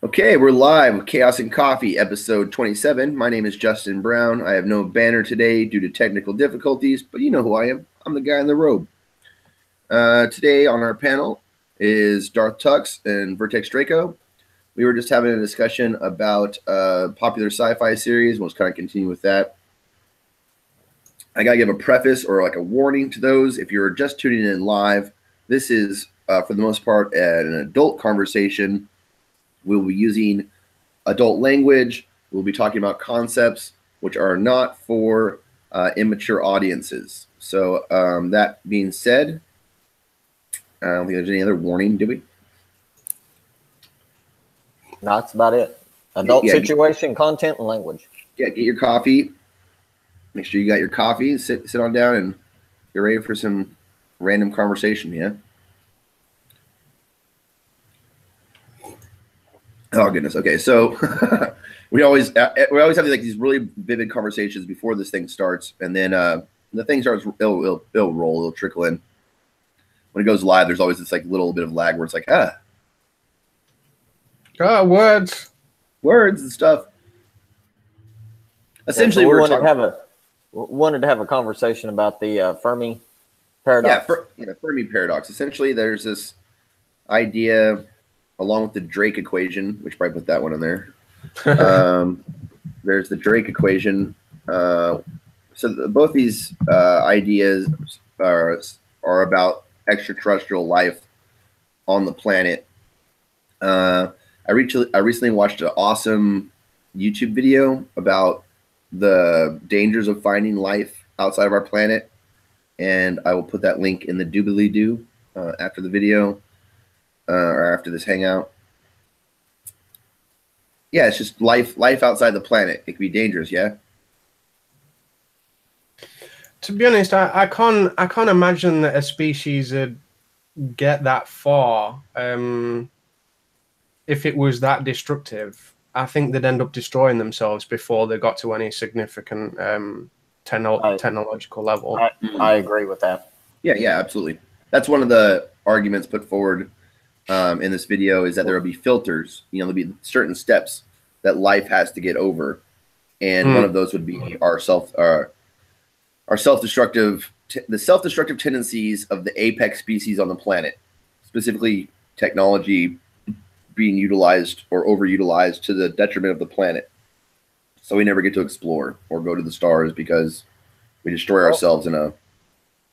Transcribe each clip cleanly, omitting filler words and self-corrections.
Okay, we're live with Chaos and Coffee, episode 27. My name is Justin Brown. I have no banner today due to technical difficulties, but you know who I am. I'm the guy in the robe. Today on our panel is Darth Tux and Vertex Draco. We were just having a discussion about a popular sci-fi series. We'll just kind of continue with that. I got to give a preface or like a warning to those. If you're just tuning in live, this is, for the most part, an adult conversation. We'll be using adult language. We'll be talking about concepts which are not for immature audiences. So that being said, I don't think there's any other warning, do we? No, that's about it. Adult situation, content, and language. Yeah, get your coffee. Make sure you got your coffee. Sit on down and get ready for some random conversation, yeah? Oh goodness. Okay, so we always have like these really vivid conversations before this thing starts, and then the thing starts. It'll roll. It'll trickle in. When it goes live, there's always this like little bit of lag where it's like words and stuff. Essentially, we wanted to have a conversation about the Fermi paradox. Fermi paradox. Essentially, there's this idea, along with the Drake equation, which probably put that one in there. There's the Drake equation. So both these ideas are about extraterrestrial life on the planet. I recently watched an awesome YouTube video about the dangers of finding life outside of our planet, and I will put that link in the doobly-doo after the video. Or after this hangout. Yeah, it's just life outside the planet. It could be dangerous, yeah? To be honest, I can't imagine that a species would get that far if it was that destructive. I think they'd end up destroying themselves before they got to any significant technological level. I agree with that. Yeah, absolutely. That's one of the arguments put forward in this video, is that there will be filters. There'll be certain steps that life has to get over, and one of those would be our self-destructive tendencies of the apex species on the planet, specifically technology being utilized or overutilized to the detriment of the planet. So we never get to explore or go to the stars because we destroy ourselves in a.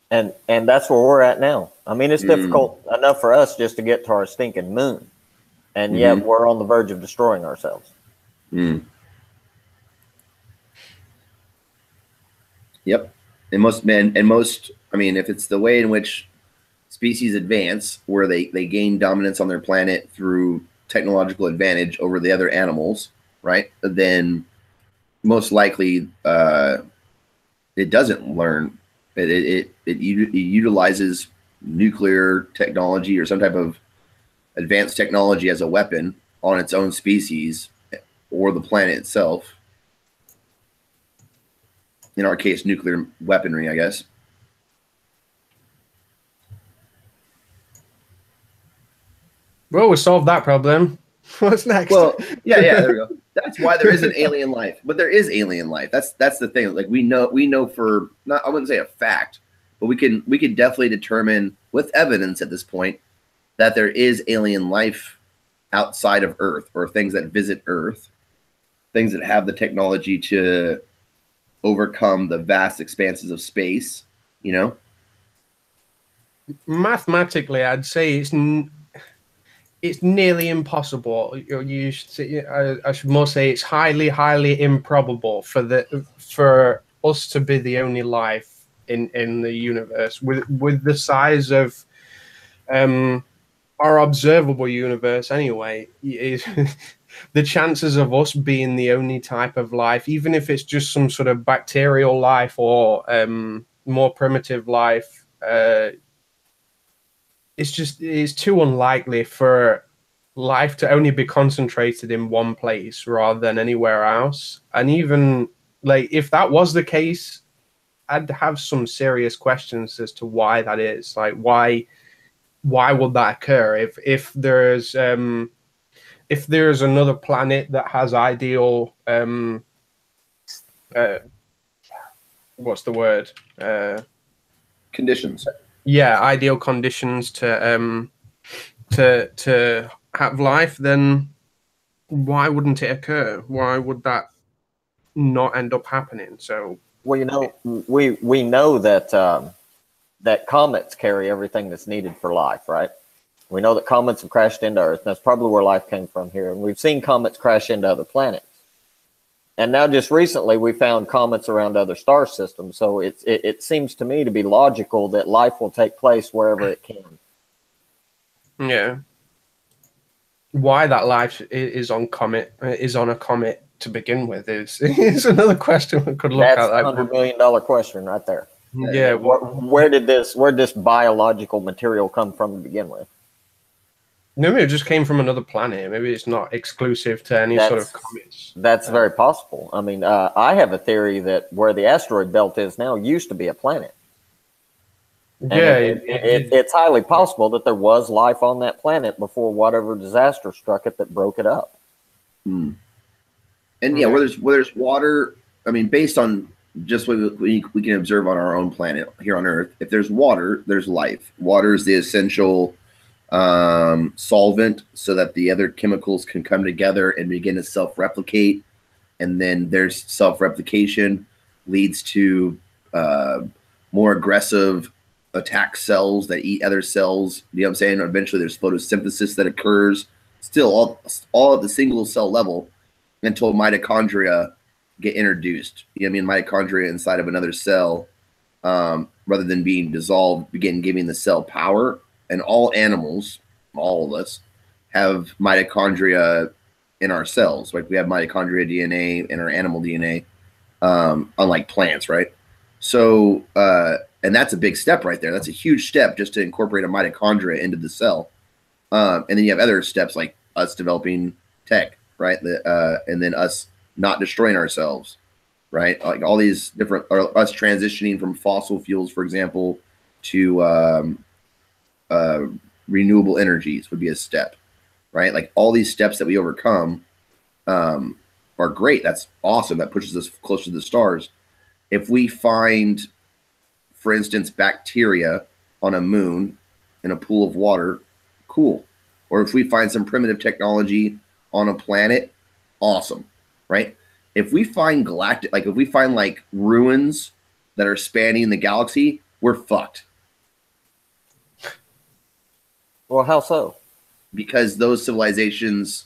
And that's where we're at now. I mean, it's difficult enough for us just to get to our stinking moon, and yet we're on the verge of destroying ourselves. Yep. And most, I mean, if it's the way in which species advance, where they gain dominance on their planet through technological advantage over the other animals, right? Then most likely it doesn't learn. It utilizes nuclear technology or some type of advanced technology as a weapon on its own species or the planet itself. In our case, nuclear weaponry, I guess. Well, we solved that problem. What's next? Well, yeah, there we go. That's why there isn't alien life, but there is alien life. That's the thing. Like we know for not, I wouldn't say a fact, but we can definitely determine with evidence at this point that there is alien life outside of Earth, or things that visit Earth, things that have the technology to overcome the vast expanses of space. Mathematically, I'd say it's nearly impossible. I should more say it's highly, highly improbable for us to be the only life in the universe with the size of our observable universe. Anyway, the chances of us being the only type of life, even if it's just some sort of bacterial life or more primitive life, it's too unlikely for life to only be concentrated in one place rather than anywhere else. And even like if that was the case, I'd have some serious questions as to why that is. Like why would that occur if there's if there's another planet that has ideal what's the word? Conditions. Yeah, ideal conditions to have life, then why wouldn't it occur? Why would that not end up happening? So, well, we know that that comets carry everything that's needed for life, right? We know that comets have crashed into Earth, and that's probably where life came from here. And we've seen comets crash into other planets. And now just recently we found comets around other star systems. So it seems to me to be logical that life will take place wherever it can. yeah. Why that life is on a comet to begin with is another question we could look That's at. $100 million question right there. Yeah. Where did this biological material come from to begin with? Maybe it just came from another planet. Maybe it's not exclusive to any sort of comets. That's very possible. I mean, I have a theory that where the asteroid belt is now used to be a planet. And yeah, it's highly possible that there was life on that planet before whatever disaster struck it that broke it up. And yeah, where there's water, I mean, based on just what we can observe on our own planet here on Earth, if there's water, there's life. Water is the essential solvent so that the other chemicals can come together and begin to self-replicate, and then there's self-replication leads to more aggressive attack cells that eat other cells. You know what I'm saying? Eventually there's photosynthesis that occurs, still all at the single cell level, until mitochondria get introduced. You know what I mean? Mitochondria inside of another cell, rather than being dissolved, begin giving the cell power. And all animals, all of us, have mitochondria in our cells. Like we have mitochondria DNA in our animal DNA, unlike plants, right? So, and that's a big step right there. That's a huge step just to incorporate a mitochondria into the cell. And then you have other steps like us developing tech, right? And then us not destroying ourselves, right? Like all these different, or us transitioning from fossil fuels, for example, to renewable energies would be a step, right? Like all these steps that we overcome are great. That's awesome. That pushes us closer to the stars. If we find, for instance, bacteria on a moon in a pool of water, cool. Or if we find some primitive technology on a planet, awesome, right? If we find if we find like ruins that are spanning the galaxy, we're fucked. Well, how so? Because those civilizations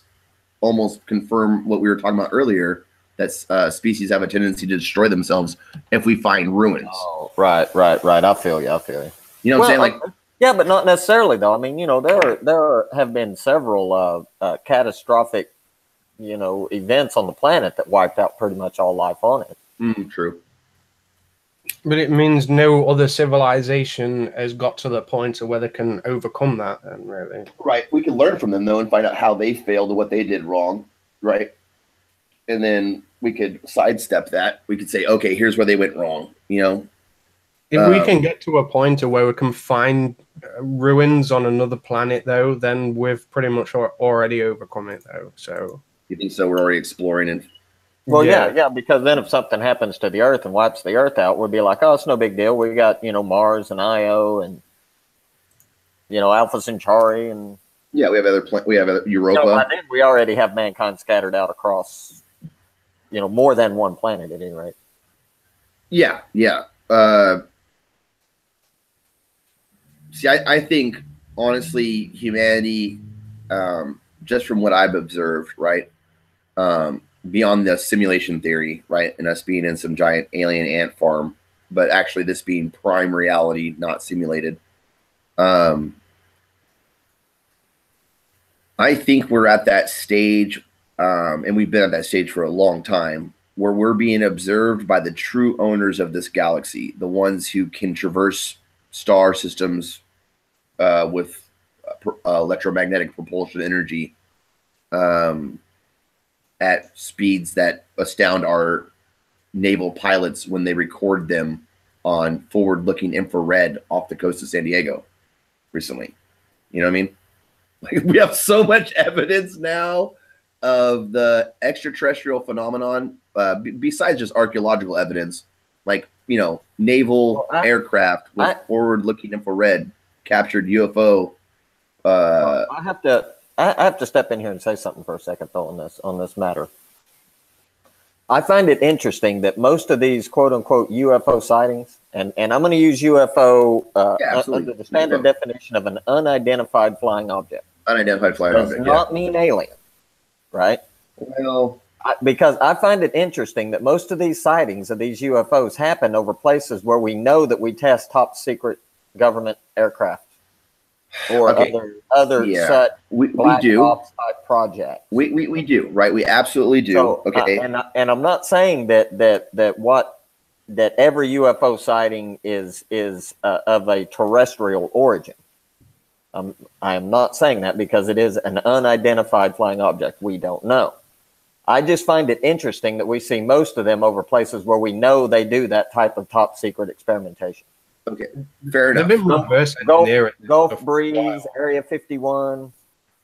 almost confirm what we were talking about earlier, that species have a tendency to destroy themselves if we find ruins. Oh, right. I feel you. You know what I'm saying? Like, yeah, but not necessarily though. I mean, there have been several catastrophic, events on the planet that wiped out pretty much all life on it. True. But it means no other civilization has got to the point of where they can overcome that, then, really. Right. We can learn from them, though, and find out how they failed and what they did wrong, right? And then we could sidestep that. We could say, okay, here's where they went wrong, If we can get to a point of where we can find ruins on another planet, though, then we've pretty much already overcome it, though. So you think so? We're already exploring it. Well, yeah, because then if something happens to the Earth and wipes the Earth out, we'll be like, oh, it's no big deal. We got, Mars and Io and, Alpha Centauri and. Yeah, we have other Europa. By then we already have mankind scattered out across, more than one planet at any rate. Yeah. See, I think, honestly, humanity, just from what I've observed, right, beyond the simulation theory, right, and us being in some giant alien ant farm, but actually this being prime reality, not simulated, I think we're at that stage, and we've been at that stage for a long time, where we're being observed by the true owners of this galaxy, the ones who can traverse star systems with electromagnetic propulsion energy at speeds that astound our naval pilots when they record them on forward-looking infrared off the coast of San Diego recently. You know what I mean? Like, we have so much evidence now of the extraterrestrial phenomenon, besides just archaeological evidence, like, naval aircraft with forward-looking infrared captured UFO. I have to step in here and say something for a second, though, on this matter. I find it interesting that most of these quote unquote UFO sightings, and I'm going to use UFO under the standard definition of an unidentified flying object. Unidentified flying object does not mean alien, right? Well, because I find it interesting that most of these sightings of these UFOs happen over places where we know that we test top secret government aircraft or other such we do ops type projects. We do, right? We absolutely do. So, okay, and I'm not saying that every UFO sighting is of a terrestrial origin. I am not saying that, because it is an unidentified flying object. We don't know. I just find it interesting that we see most of them over places where we know they do that type of top secret experimentation. Okay, fair enough. Gulf Breeze, Area 51.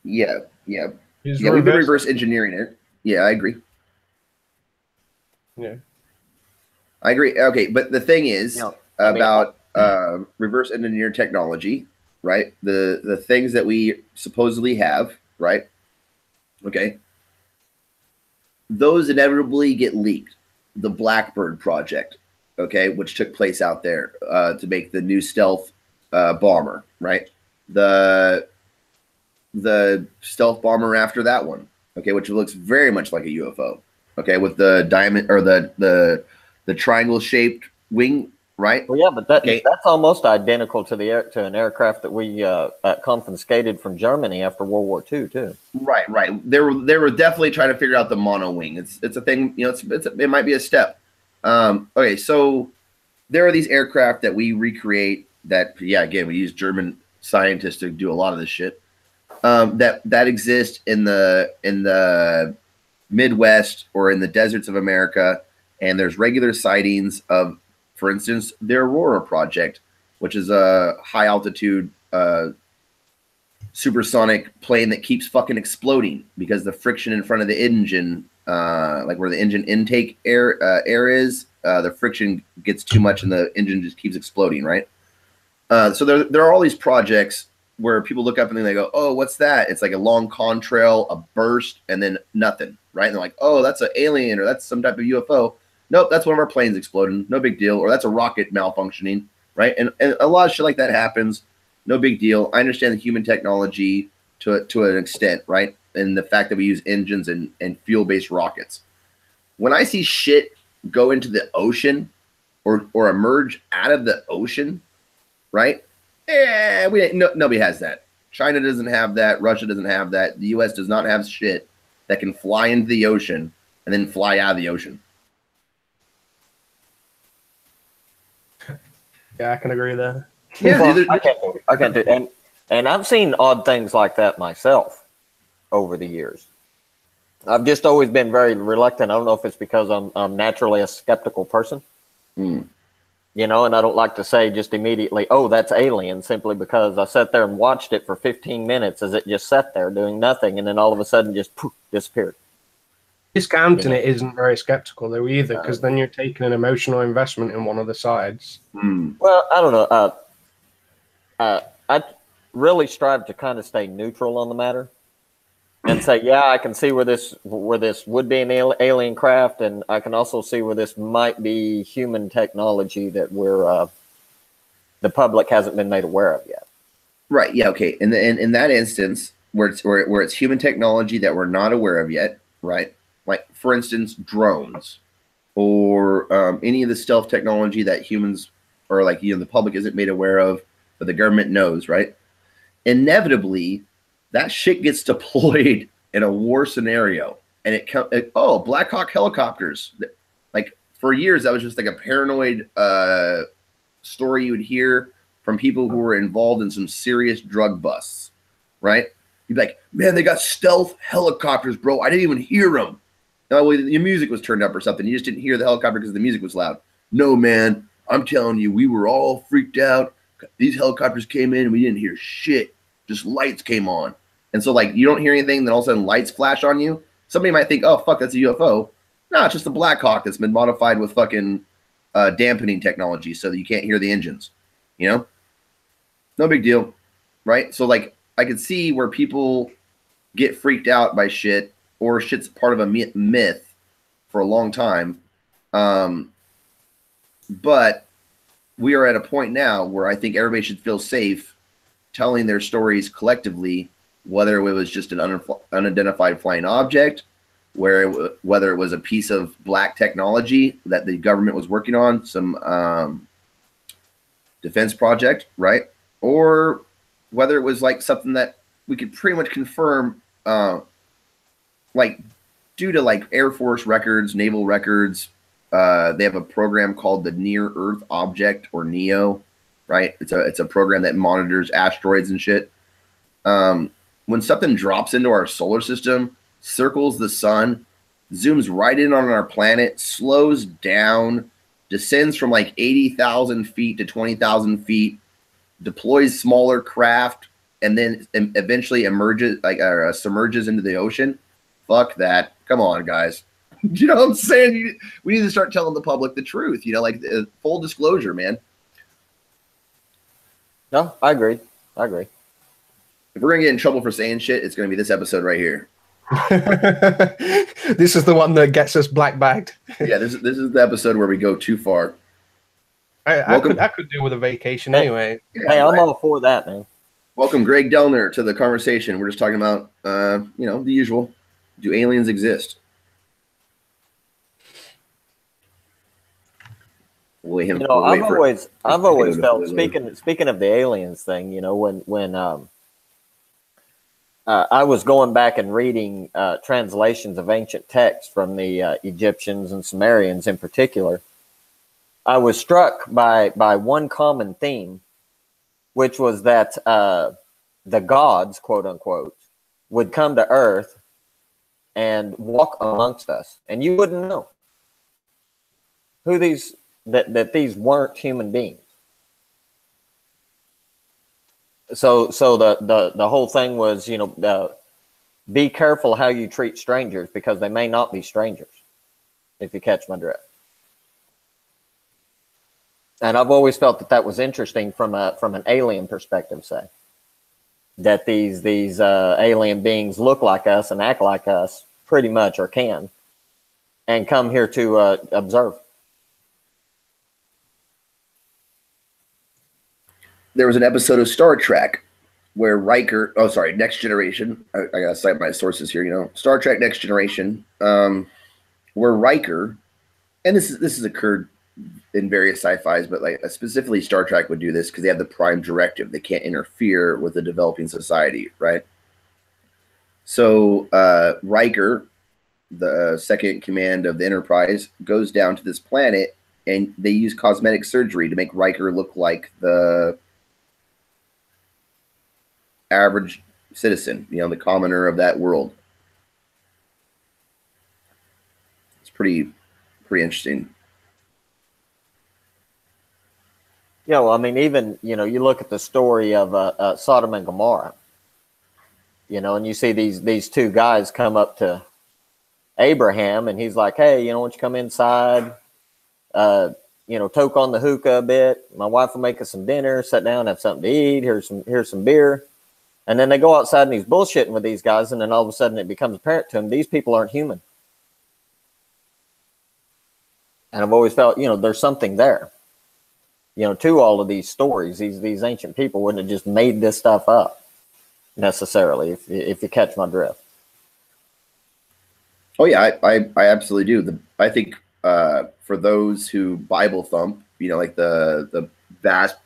Yeah. We've been reverse engineering it. Yeah, I agree. Yeah, I agree. Okay, but the thing is about reverse engineered technology, right? The things that we supposedly have, right? Okay, those inevitably get leaked. The Blackbird project, okay, which took place out there to make the new stealth bomber, right? The stealth bomber after that one, okay, which looks very much like a UFO, okay, with the diamond or the triangle shaped wing, right? Well, yeah, but that's almost identical to an aircraft that we confiscated from Germany after World War II, too. Right. They were definitely trying to figure out the mono wing. It's a thing, it might be a step. Okay, so there are these aircraft that we recreate that, again, we use German scientists to do a lot of this shit. That exist in the Midwest or in the deserts of America, and there's regular sightings of, for instance, the Aurora project, which is a high altitude supersonic plane that keeps fucking exploding because the friction in front of the engine, like where the engine intake air is, the friction gets too much and the engine just keeps exploding, right? So there are all these projects where people look up and then they go, oh, what's that? It's like a long contrail, a burst, and then nothing, right? And they're like, oh, that's an alien, or that's some type of UFO. Nope, that's one of our planes exploding. No big deal. Or that's a rocket malfunctioning, right? And a lot of shit like that happens. No big deal. I understand the human technology to an extent, right? And the fact that we use engines and fuel-based rockets. When I see shit go into the ocean or emerge out of the ocean, right? Nobody has that. China doesn't have that. Russia doesn't have that. The U.S. does not have shit that can fly into the ocean and then fly out of the ocean. Yeah, I can agree there. Yeah, well, I can't do it. And I've seen odd things like that myself over the years. I've just always been very reluctant. I don't know if it's because I'm naturally a skeptical person. And I don't like to say just immediately, oh, that's alien, simply because I sat there and watched it for 15 minutes as it just sat there doing nothing, and then all of a sudden just poof, disappeared. Discounting it isn't very skeptical though either, because then you're taking an emotional investment in one of the sides. Well, I don't know. I really strive to kind of stay neutral on the matter and say, yeah, I can see where this would be an alien craft, and I can also see where this might be human technology that the public hasn't been made aware of yet. Right. Yeah. Okay. In that instance, where it's human technology that we're not aware of yet, right? Like, for instance, drones or any of the stealth technology that humans or the public isn't made aware of, but the government knows, right? Inevitably, that shit gets deployed in a war scenario, and Black Hawk helicopters. Like, for years, that was just like a paranoid story you would hear from people who were involved in some serious drug busts, right? You'd be like, man, they got stealth helicopters, bro. I didn't even hear them. No, well, your music was turned up or something. You just didn't hear the helicopter because the music was loud. No, man, I'm telling you, we were all freaked out. These helicopters came in and we didn't hear shit. Just lights came on. And so like you don't hear anything, then all of a sudden lights flash on you. Somebody might think, oh fuck, that's a UFO. No, it's just a Black Hawk that's been modified with fucking dampening technology so that you can't hear the engines. You know? No big deal. Right? So like I could see where people get freaked out by shit, or shit's part of a myth for a long time. But we are at a point now where I think everybody should feel safe telling their stories collectively, whether it was just an unidentified flying object, whether it was a piece of black technology that the government was working on, some defense project, right? Or whether it was like something that we could pretty much confirm, like due to like Air Force records, naval records. They have a program called the Near Earth Object, or NEO, right? It's a program that monitors asteroids and shit. When something drops into our solar system, circles the sun, zooms right in on our planet, slows down, descends from like 80,000 feet to 20,000 feet, deploys smaller craft, and then eventually emerges, like submerges into the ocean. Fuck that. Come on, guys. You know what I'm saying? We need to start telling the public the truth, you know, like full disclosure, man. No, I agree. If we're going to get in trouble for saying shit, it's going to be this episode right here. This is the one that gets us black bagged. Yeah, this is the episode where we go too far. I could do with a vacation anyway. Yeah, hey, I'm all for that, man. Welcome, Greg Delner, to the conversation. We're just talking about, you know, the usual. Do aliens exist? You know, I've always felt, speaking of the aliens thing, you know, when I was going back and reading translations of ancient texts from the Egyptians and Sumerians in particular, I was struck by one common theme, which was that the gods, quote unquote, would come to Earth and walk amongst us, and you wouldn't know who that these weren't human beings. So the whole thing was, you know, be careful how you treat strangers, because they may not be strangers, if you catch my drift. And I've always felt that was interesting from an alien perspective, say, that these alien beings look like us and act like us pretty much, or can, and come here to observe. There was an episode of Star Trek where Next Generation. I gotta cite my sources here. You know, Star Trek Next Generation, where Riker, and this has occurred in various sci-fis, but like specifically Star Trek would do this because they have the Prime Directive. They can't interfere with the developing society, right? So Riker, the second in command of the Enterprise, goes down to this planet, and they use cosmetic surgery to make Riker look like the average citizen, you know, the commoner of that world. It's pretty interesting. Yeah, well, I mean, even, you know, you look at the story of Sodom and Gomorrah, you know, and you see these two guys come up to Abraham, and he's like, hey, you know, why don't you come inside, you know, toke on the hookah a bit. My wife will make us some dinner, sit down, have something to eat. Here's some beer. And then they go outside and he's bullshitting with these guys. And then all of a sudden it becomes apparent to him, these people aren't human. And I've always felt, you know, there's something there, you know, to all of these stories. These ancient people wouldn't have just made this stuff up necessarily, if you catch my drift. Oh yeah, I absolutely do. I think for those who Bible thump, you know, like the vast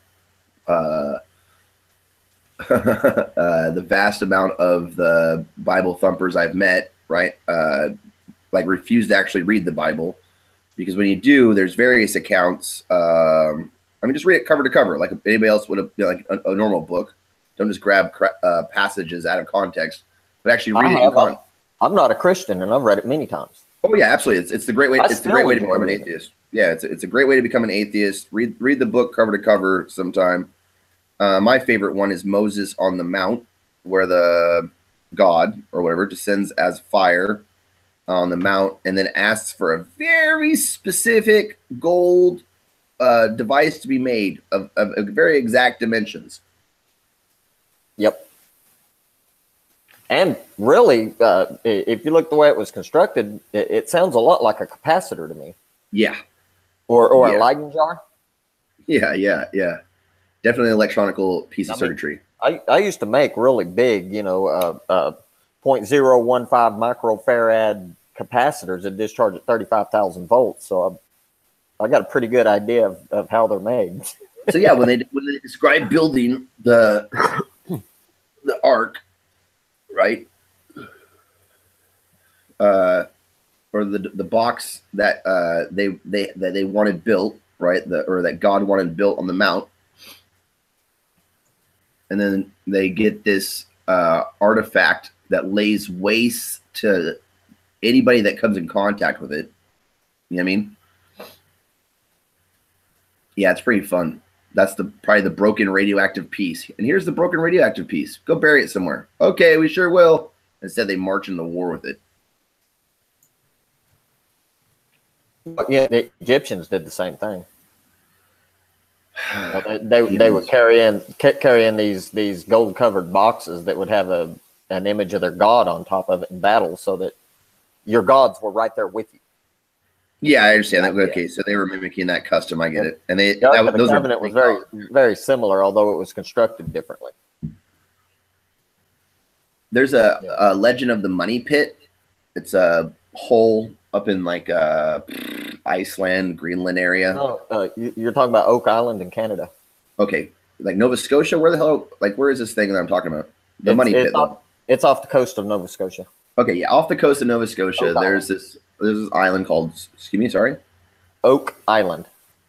the vast amount of the Bible thumpers I've met, right, like refuse to actually read the Bible, because when you do, there's various accounts. I mean, just read it cover to cover, like anybody else would have, you know, like a normal book. Don't just grab passages out of context, but actually read it. I'm not a Christian, and I've read it many times. Oh yeah, absolutely. It's the great way. It's the great way to become an atheist. Yeah, it's a great way to become an atheist. Read the book cover to cover sometime. My favorite one is Moses on the Mount, where the god or whatever descends as fire on the mount, and then asks for a very specific gold device to be made of very exact dimensions. Yep. And really, if you look the way it was constructed, it sounds a lot like a capacitor to me. Yeah. Or Yeah. a Leyden jar. Yeah. Definitely an electronical piece of circuitry. I used to make really big, 0.015 microfarad capacitors that discharge at 35,000 volts. So I got a pretty good idea of how they're made. So yeah, when they describe building the ark, right? Or the box that they wanted built, right? Or that God wanted built on the mount, and then they get this artifact that lays waste to anybody that comes in contact with it. You know what I mean? Yeah, it's pretty fun. That's probably the broken radioactive piece. And here's the broken radioactive piece. Go bury it somewhere. Okay, we sure will. Instead, they march into war with it. Yeah, the Egyptians did the same thing. They would carry in these gold covered boxes that would have an image of their god on top of it in battle, so that your gods were right there with you. Yeah, I understand that. Okay, so they were mimicking that custom. I get it. And the Covenant was very, very similar, although it was constructed differently. There's a legend of the money pit. It's a hole up in like Iceland, Greenland area. No, you're talking about Oak Island in Canada. Okay, like Nova Scotia. Where the hell? Like, where is this thing that I'm talking about? The money pit. It's off the coast of Nova Scotia. Okay, yeah, off the coast of Nova Scotia. There's this island called. Excuse me, sorry. Oak Island.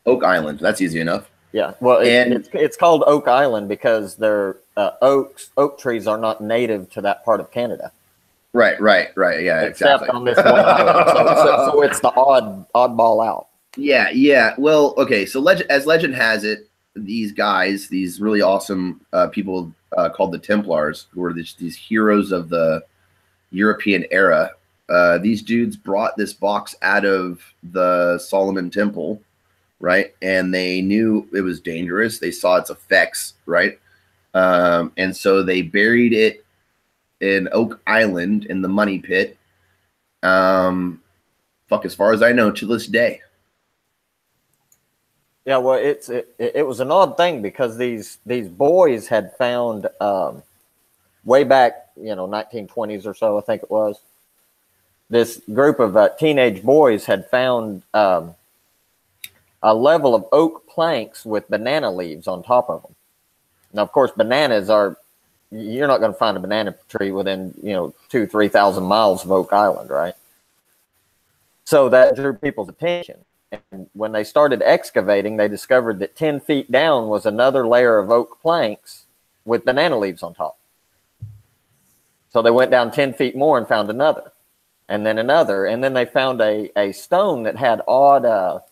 Oak Island. That's easy enough. Yeah, well, it's called Oak Island because oak trees are not native to that part of Canada. Right. Yeah, except exactly. on this one island, so it's the oddball out. Yeah. Well, okay. So as legend has it, these guys, these really awesome people called the Templars, who were these heroes of the European era. These dudes brought this box out of the Solomon Temple, right? And they knew it was dangerous. They saw its effects, right? And so they buried it in Oak Island in the money pit. As far as I know, to this day. Yeah, well, it was an odd thing because these boys had found way back, 1920s or so, I think it was. This group of teenage boys had found a level of oak planks with banana leaves on top of them. Now, of course, bananas you're not going to find a banana tree within, 2,000-3,000 miles of Oak Island, right? So that drew people's attention. And when they started excavating, they discovered that 10 feet down was another layer of oak planks with banana leaves on top. So they went down 10 feet more and found another, and then another. And then they found a stone that had odd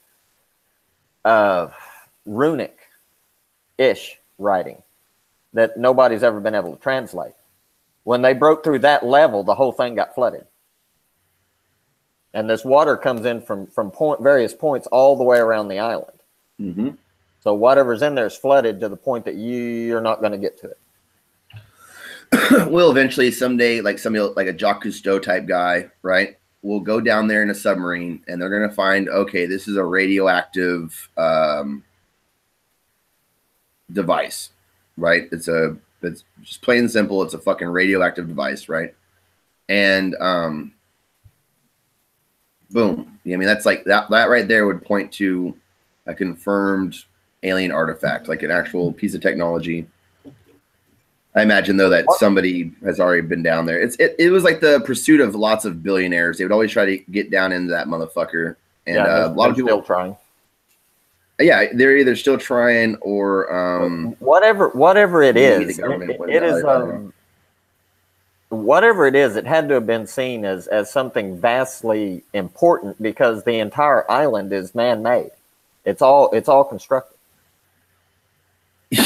runic-ish writing that nobody's ever been able to translate. When they broke through that level, the whole thing got flooded. And this water comes in from various points all the way around the island. Mm-hmm. So whatever's in there is flooded to the point that you're not going to get to it. Will eventually someday, like somebody like a Jacques Cousteau type guy, right, will go down there in a submarine and they're going to find, okay, this is a radioactive device, right? It's just plain and simple. It's a fucking radioactive device, right? And boom. I mean, that's like that right there would point to a confirmed alien artifact, like an actual piece of technology. I imagine though that somebody has already been down there. It was like the pursuit of lots of billionaires. They would always try to get down into that motherfucker, and a lot of people still trying. Yeah, they're either still trying or whatever it is. Whatever it is, it had to have been seen as something vastly important because the entire island is man-made. It's all constructed.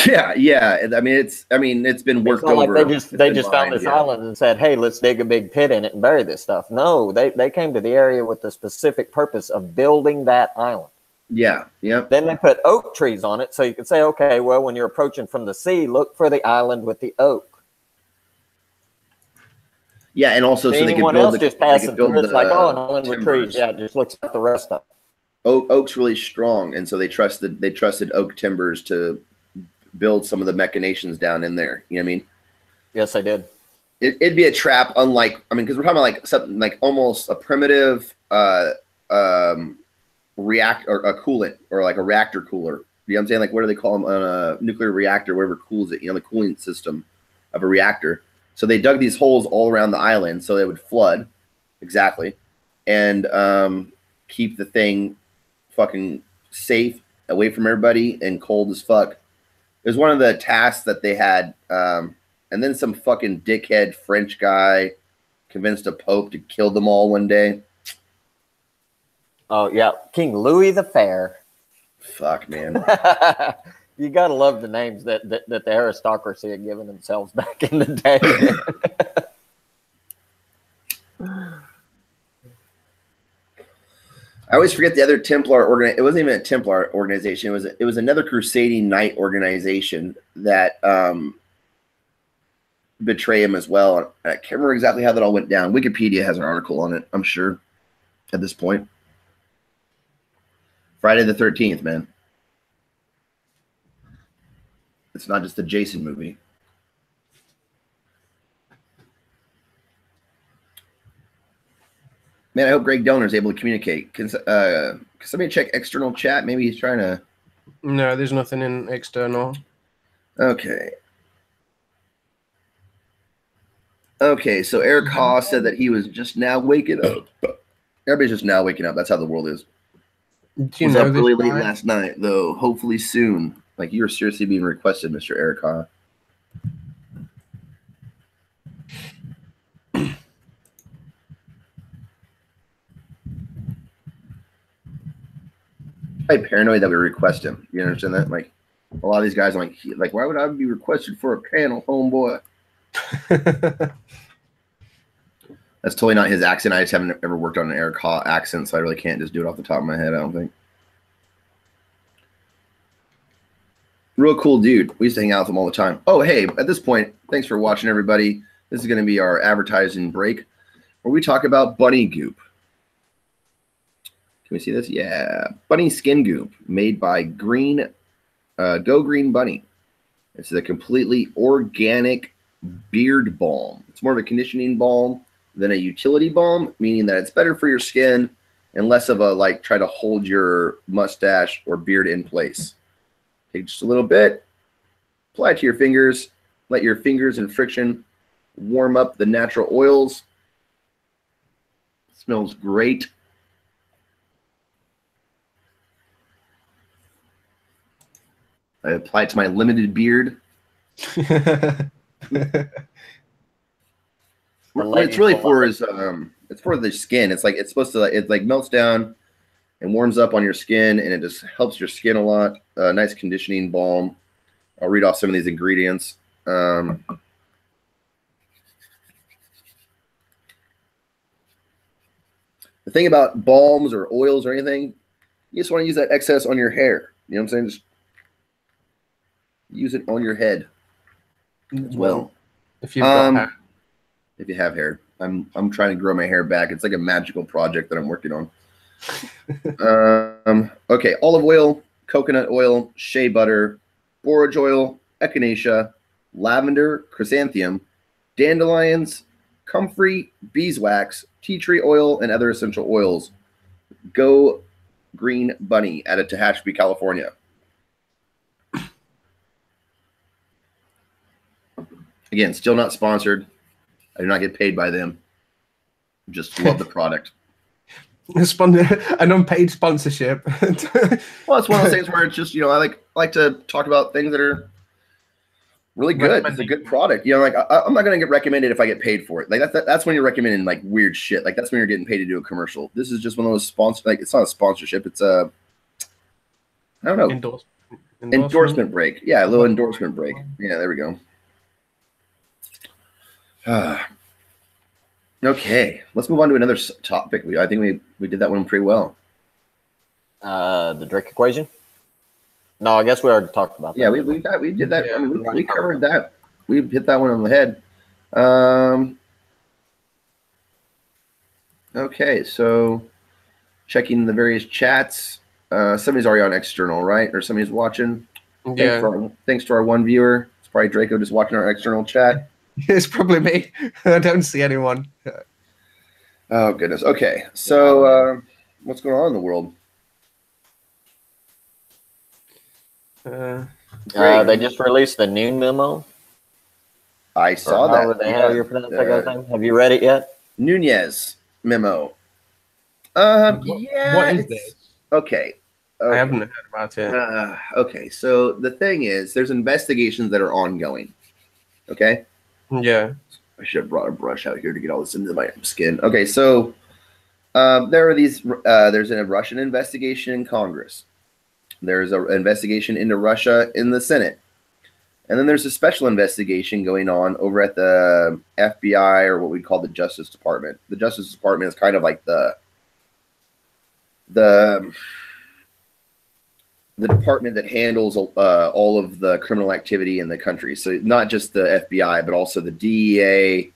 Yeah, yeah. I mean, it's been worked It's not over. like they just found this yeah. island and said, "Hey, let's dig a big pit in it and bury this stuff." No, they came to the area with the specific purpose of building that island. Yeah, yeah. Then they put oak trees on it, so you could say, "Okay, well, when you're approaching from the sea, look for the island with the oak." Yeah, and also so they could Anyone build else the, just they passing could build through, it's like, "Oh, an the island with timbers. trees." Yeah, it just looks like the rest of it. Oak's really strong, and so they trusted oak timbers to build some of the machinations down in there. You know what I mean? Yes, I did. It'd be a trap, unlike, I mean, because we're talking about like something like almost a primitive react or a coolant or like a reactor cooler. You know what I'm saying? Like, what do they call them on a nuclear reactor? Whatever cools it, you know, the cooling system of a reactor. So they dug these holes all around the island so they would flood, exactly, and keep the thing fucking safe, away from everybody, and cold as fuck. It was one of the tasks that they had, and then some fucking dickhead French guy convinced a pope to kill them all one day. Oh yeah, King Louis the Fair. Fuck, man. You gotta love the names that the aristocracy had given themselves back in the day. I always forget the other Templar It wasn't even a Templar organization. It was another Crusading Knight organization that betrayed him as well. I can't remember exactly how that all went down. Wikipedia has an article on it, I'm sure, at this point. Friday the 13th, man. It's not just the Jason movie. Man, I hope Greg Donor is able to communicate. Can somebody check external chat? Maybe he's trying to... No, there's nothing in external. Okay. Okay, so Eric Haas said that he was just now waking up. Everybody's just now waking up. That's how the world is. Do you Was know up this really late guy? last night, though. Hopefully soon. Like, you're seriously being requested, Mr. Eric Haas. I'm paranoid that we request him. You understand that? Like, a lot of these guys, I'm like, why would I be requested for a panel, homeboy? That's totally not his accent. I just haven't ever worked on an Eric Haas accent, so I really can't just do it off the top of my head, I don't think. Real cool dude. We used to hang out with him all the time. Oh, hey, at this point, thanks for watching, everybody. This is going to be our advertising break where we talk about bunny goop. Can we see this? Yeah. Bunny skin goop made by Go Green Bunny. It's a completely organic beard balm. It's more of a conditioning balm than a utility balm, meaning that it's better for your skin and less of a like try to hold your mustache or beard in place. Take just a little bit, apply it to your fingers, let your fingers and friction warm up the natural oils. It smells great. I apply it to my limited beard. What it's really for is it's for the skin. It's supposed to it like melts down and warms up on your skin, and it just helps your skin a lot. Nice conditioning balm. I'll read off some of these ingredients. The thing about balms or oils or anything, you just want to use that excess on your hair. You know what I'm saying? Just use it on your head as well. If you've got hair. If you have hair. I'm trying to grow my hair back. It's like a magical project that I'm working on. Okay, olive oil, coconut oil, shea butter, borage oil, echinacea, lavender, chrysanthemum, dandelions, comfrey, beeswax, tea tree oil, and other essential oils. Go Green Bunny out of Tehachapi, California. Again, still not sponsored. I do not get paid by them. Just love the product. An unpaid sponsorship. Well, it's one of those things where it's just, you know, I like to talk about things that are really good. It's a good product. You know, like I'm not going to get recommended if I get paid for it. Like that's when you're recommending like weird shit. Like that's when you're getting paid to do a commercial. This is just one of those sponsors. Like it's not a sponsorship. It's a, I don't know. Endorsement break. Yeah, a little endorsement break. Yeah, there we go. Okay, let's move on to another topic. I think we did that one pretty well. The Drake equation? No, I guess we already talked about that. Yeah, we did that. Yeah, I mean, we covered that. We hit that one on the head. Okay, so checking the various chats. Somebody's already on external, right? Or somebody's watching. Yeah. Thanks to our one viewer. It's probably Draco just watching our external chat. It's probably me. I don't see anyone. Oh, goodness. Okay, so what's going on in the world? They just released the new memo. I saw that. However the hell you're pronouncing that guy's name. Have you read it yet? Nunez memo. What Yeah. is this? Okay. I haven't heard about it. Okay, so the thing is, there's investigations that are ongoing. Okay? Yeah. I should have brought a brush out here to get all this into my skin. Okay, so there are these. There's a Russian investigation in Congress. There's an investigation into Russia in the Senate. And then there's a special investigation going on over at the FBI, or what we call the Justice Department. The Justice Department is kind of like the department that handles all of the criminal activity in the country. So not just the FBI, but also the DEA,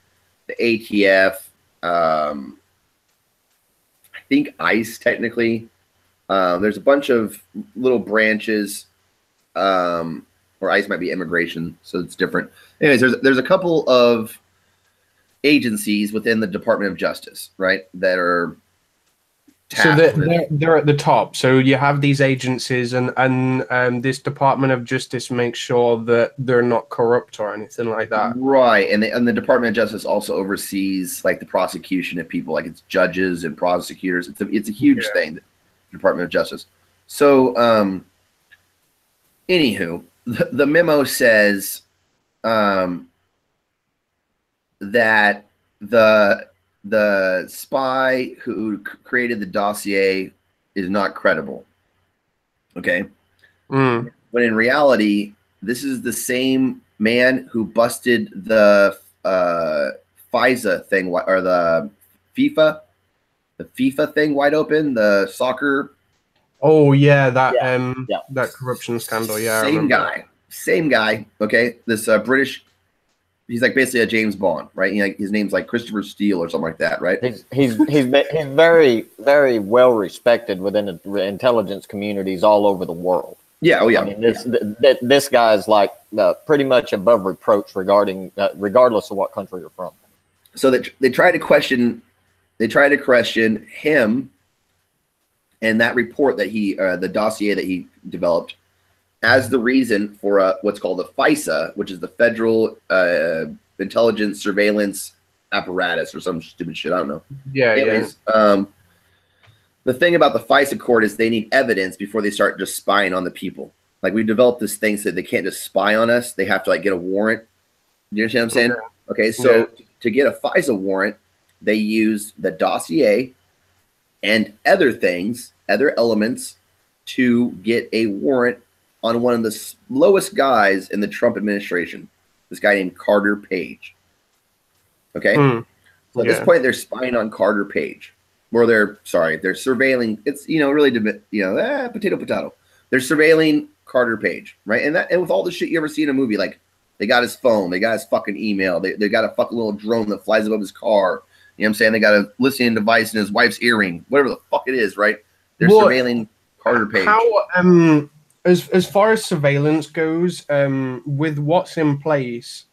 the ATF, I think ICE technically. There's a bunch of little branches, or ICE might be immigration, so it's different. Anyways, there's a couple of agencies within the Department of Justice, right, that are so they're at the top. So you have these agencies, and this Department of Justice makes sure that they're not corrupt or anything like that. Right, and the Department of Justice also oversees like the prosecution of people, like it's judges and prosecutors. It's a huge thing, the Department of Justice. So, anywho, the memo says that the spy who created the dossier is not credible. Okay. When in reality, this is the same man who busted the FISA thing, or the FIFA thing wide open, the soccer. Oh yeah, that corruption scandal. Yeah, same guy. Okay, this British. He's like basically a James Bond, right? His name's like Christopher Steele or something like that, right? He's very, very well respected within the intelligence communities all over the world. Yeah, oh yeah. I mean, this guy is like pretty much above reproach regardless of what country you're from. So they try to question him and that report that the dossier that he developed as the reason for what's called a FISA, which is the Federal Intelligence Surveillance Apparatus or some stupid shit. I don't know. Yeah, anyways, the thing about the FISA court is they need evidence before they start just spying on the people. Like, we developed this thing so that they can't just spy on us. They have to like get a warrant. Do you understand what I'm saying? Okay, so to get a FISA warrant, they use the dossier and other things, other elements, to get a warrant on one of the lowest guys in the Trump administration, this guy named Carter Page. Okay? So at this point, they're spying on Carter Page. Or they're surveilling. It's, really, potato. They're surveilling Carter Page, right? And with all the shit you ever see in a movie, like, they got his phone, they got his fucking email, they got a fucking little drone that flies above his car. You know what I'm saying? They got a listening device in his wife's earring, whatever the fuck it is, right? They're surveilling Carter Page. How, as far as surveillance goes, with what's in place,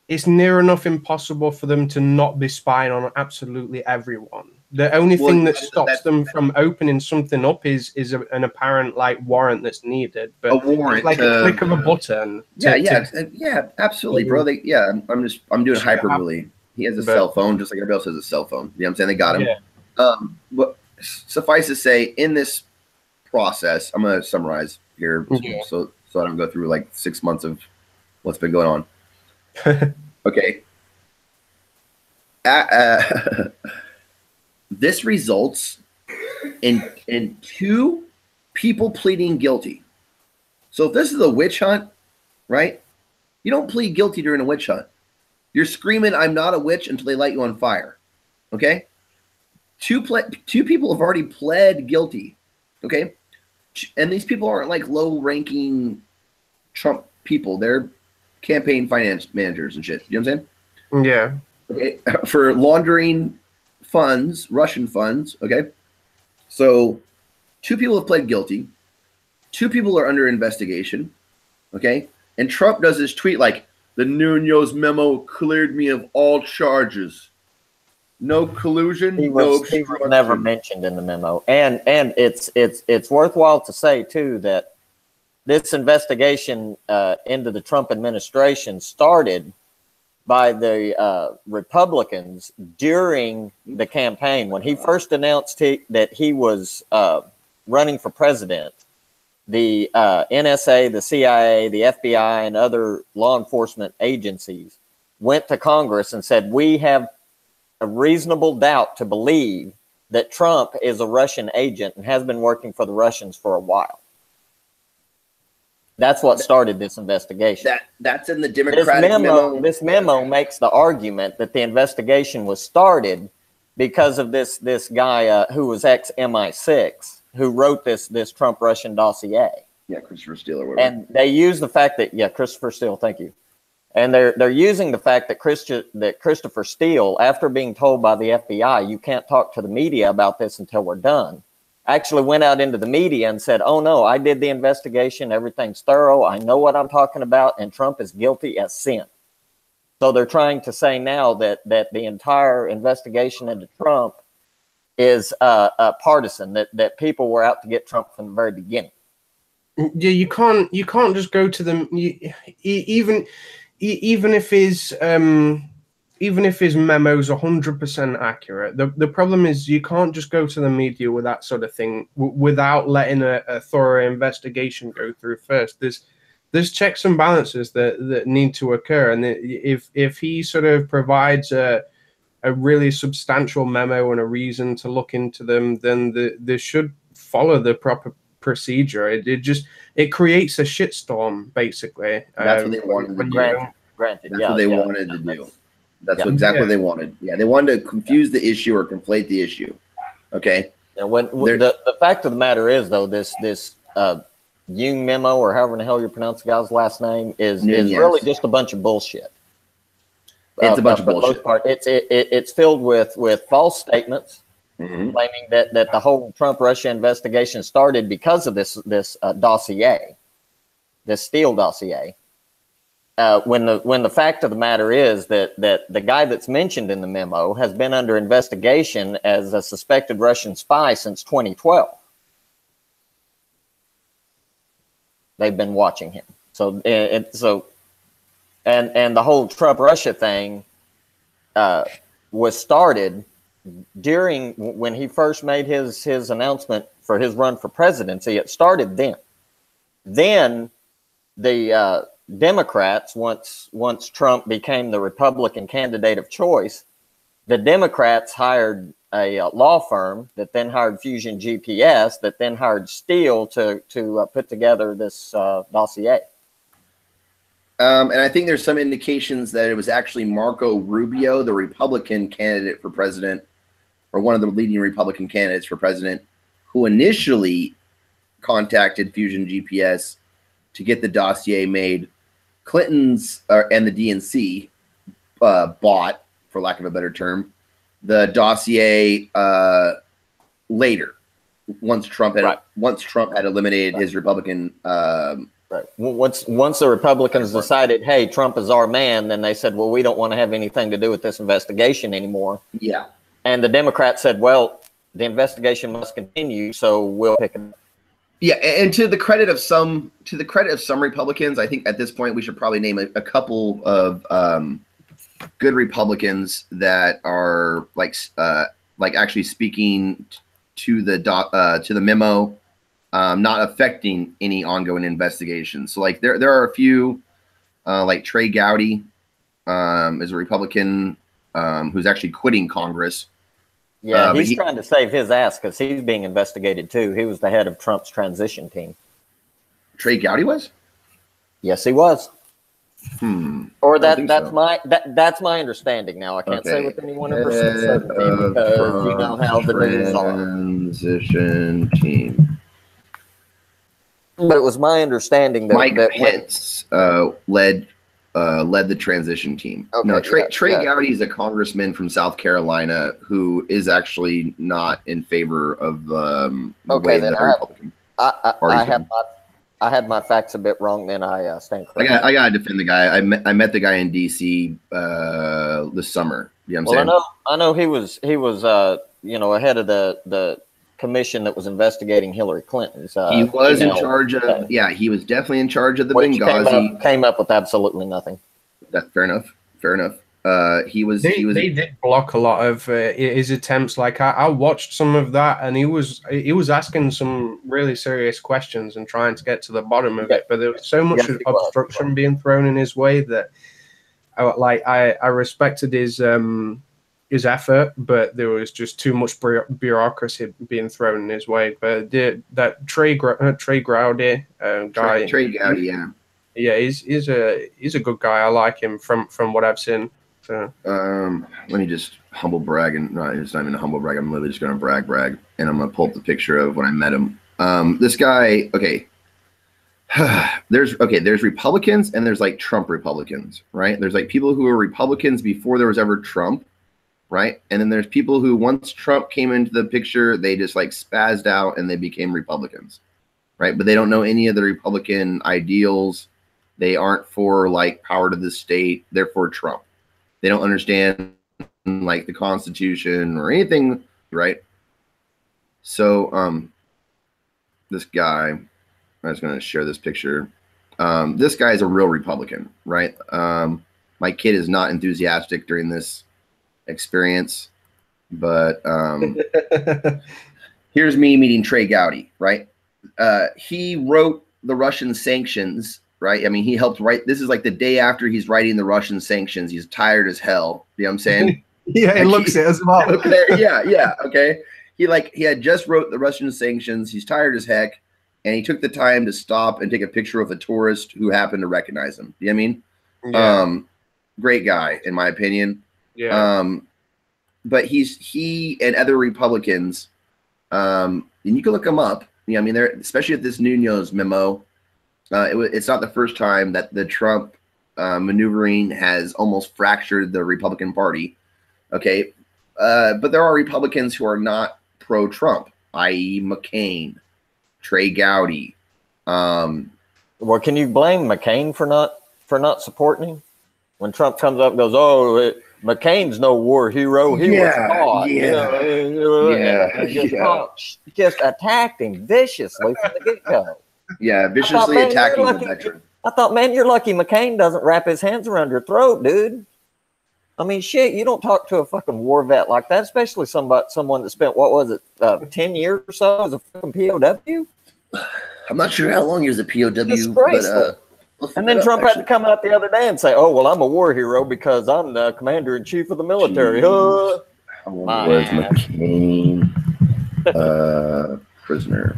it's near enough impossible for them to not be spying on absolutely everyone. The only thing that stops them from opening something up is an apparent like warrant that's needed. But a warrant, it's like a click of a button. Yeah, absolutely, bro. I'm doing hyperbole. He has a cell phone, just like everybody else has a cell phone. You know what I'm saying? They got him. Yeah. But suffice to say, in this process, I'm going to summarize here, so I don't go through like 6 months of what's been going on. Okay. This results in 2 people pleading guilty. So if this is a witch hunt, right? You don't plead guilty during a witch hunt. You're screaming, "I'm not a witch," until they light you on fire. Okay? Two people have already pled guilty. Okay? And these people aren't like low-ranking Trump people. They're campaign finance managers and shit. You know what I'm saying? Yeah. Okay. For laundering funds, Russian funds. Okay. So 2 people have pled guilty. 2 people are under investigation. Okay. And Trump does this tweet like, "The Nunes memo cleared me of all charges. No collusion, He no was never mentioned in the memo, and it's worthwhile to say too that this investigation into the Trump administration started by the Republicans during the campaign when he first announced that he was running for president. The NSA, the CIA, the FBI, and other law enforcement agencies went to Congress and said, "We have a reasonable doubt to believe that Trump is a Russian agent and has been working for the Russians for a while." That's what started this investigation. That's in the Democratic memo. This memo makes the argument that the investigation was started because of this guy who was ex-MI6 who wrote this Trump Russian dossier. Yeah, Christopher Steele or whatever. And they use the fact that Christopher Steele, thank you. And they're using the fact that Christopher Steele, after being told by the FBI, "You can't talk to the media about this until we're done," actually went out into the media and said, "Oh no, I did the investigation. Everything's thorough. I know what I'm talking about, and Trump is guilty as sin." So they're trying to say now that the entire investigation into Trump is partisan, that people were out to get Trump from the very beginning. Yeah, you can't just go to them. Even if his memo's 100% accurate, the problem is you can't just go to the media with that sort of thing without letting a thorough investigation go through first. There's checks and balances that need to occur, and if he sort of provides a really substantial memo and a reason to look into them, then they should follow the proper procedure. It creates a shitstorm, basically. That's what they wanted to do. Granted, that's what they wanted to do. That's exactly what they wanted. Yeah, they wanted to confuse the issue or conflate the issue. Okay. And when the fact of the matter is, though, this Young memo, or however in the hell you pronounce the guy's last name, is really just a bunch of bullshit. It's a bunch of bullshit. For the most part, it's filled with false statements, claiming that the whole Trump-Russia investigation started because of this dossier, this Steele dossier. When the fact of the matter is that the guy that's mentioned in the memo has been under investigation as a suspected Russian spy since 2012. They've been watching him. So and the whole Trump-Russia thing was started during when he first made his announcement for his run for presidency. It started then. Then the Democrats, once Trump became the Republican candidate of choice, the Democrats hired a law firm that then hired Fusion GPS, that then hired Steele to put together this dossier. And I think there's some indications that it was actually Marco Rubio, the Republican candidate for president, or one of the leading Republican candidates for president, who initially contacted Fusion GPS to get the dossier made. Clinton's and the DNC bought, for lack of a better term, the dossier later, once Trump had eliminated his Republican. Right. Once the Republicans decided, hey, Trump is our man, then they said, well, we don't want to have anything to do with this investigation anymore. Yeah. And the Democrats said, well, the investigation must continue, so we'll pick it up. Yeah, and to the credit of some Republicans, I think at this point we should probably name a couple of good Republicans that are like actually speaking to the memo, not affecting any ongoing investigation. So like there are a few, like Trey Gowdy is a Republican who's actually quitting Congress. Yeah, he's trying to save his ass because he's being investigated too. He was the head of Trump's transition team. Trey Gowdy was? Yes, he was. Or that's so. that's my understanding. Now I can't say with any 100% certainty because you know how the news are. Transition team. But it was my understanding that Mike Pence led the transition team. Okay, no, Trey Gowdy is a congressman from South Carolina who is actually not in favor of the way that Republican I had my facts a bit wrong. Then I stand corrected. I gotta defend the guy. I met the guy in DC this summer. You know what I'm saying? I know he was ahead of the commission that was investigating Hillary Clinton's. He was in charge of he was definitely in charge of the Benghazi. Came up with absolutely nothing. That's fair enough. They did block a lot of his attempts. Like I watched some of that, and he was asking some really serious questions and trying to get to the bottom of it. But there was so much obstruction being thrown in his way that, I respected his effort, but there was just too much bureaucracy being thrown in his way. But that Trey Gowdy guy, Trey Gowdy, he's a good guy. I like him from what I've seen. So. Let me just humble brag, and no, it's not even a humble brag. I'm literally just gonna brag, and I'm gonna pull up the picture of when I met him. This guy, okay. There's Republicans and there's like Trump Republicans, right? There's like people who were Republicans before there was ever Trump, right? And then there's people who once Trump came into the picture, they just like spazzed out and they became Republicans, right? But they don't know any of the Republican ideals. They aren't for like power to the state. They're for Trump. They don't understand like the Constitution or anything, right? So this guy, I'm just going to share this picture. This guy is a real Republican, right? My kid is not enthusiastic during this experience, but here's me meeting Trey Gowdy, right? He wrote the Russian sanctions, right? I mean, he helped write. This is like the day after he's writing the Russian sanctions. He's tired as hell. You know what I'm saying? Yeah, he looks it as well. Okay, yeah, okay. He had just wrote the Russian sanctions. He's tired as heck, and he took the time to stop and take a picture of a tourist who happened to recognize him. You know what I mean? Yeah. Great guy, in my opinion. Yeah. But he and other Republicans, and you can look them up. You know, I mean, they're especially at this Nunes memo. It's not the first time that the Trump maneuvering has almost fractured the Republican Party. Okay, but there are Republicans who are not pro-Trump, i.e., McCain, Trey Gowdy. Well, can you blame McCain for not supporting him when Trump comes up and goes, "Oh, McCain's no war hero. He was caught." Just attacked him viciously from the get-go. Yeah, viciously attacking the veteran. I thought, man, you're lucky McCain doesn't wrap his hands around your throat, dude. I mean, shit, you don't talk to a fucking war vet like that, especially someone that spent, 10 years or so as a fucking POW? I'm not sure how long he was a POW. And then Trump had to come out the other day and say, "Oh, well, I'm a war hero because I'm the commander-in-chief of the military." How long was McCain prisoner?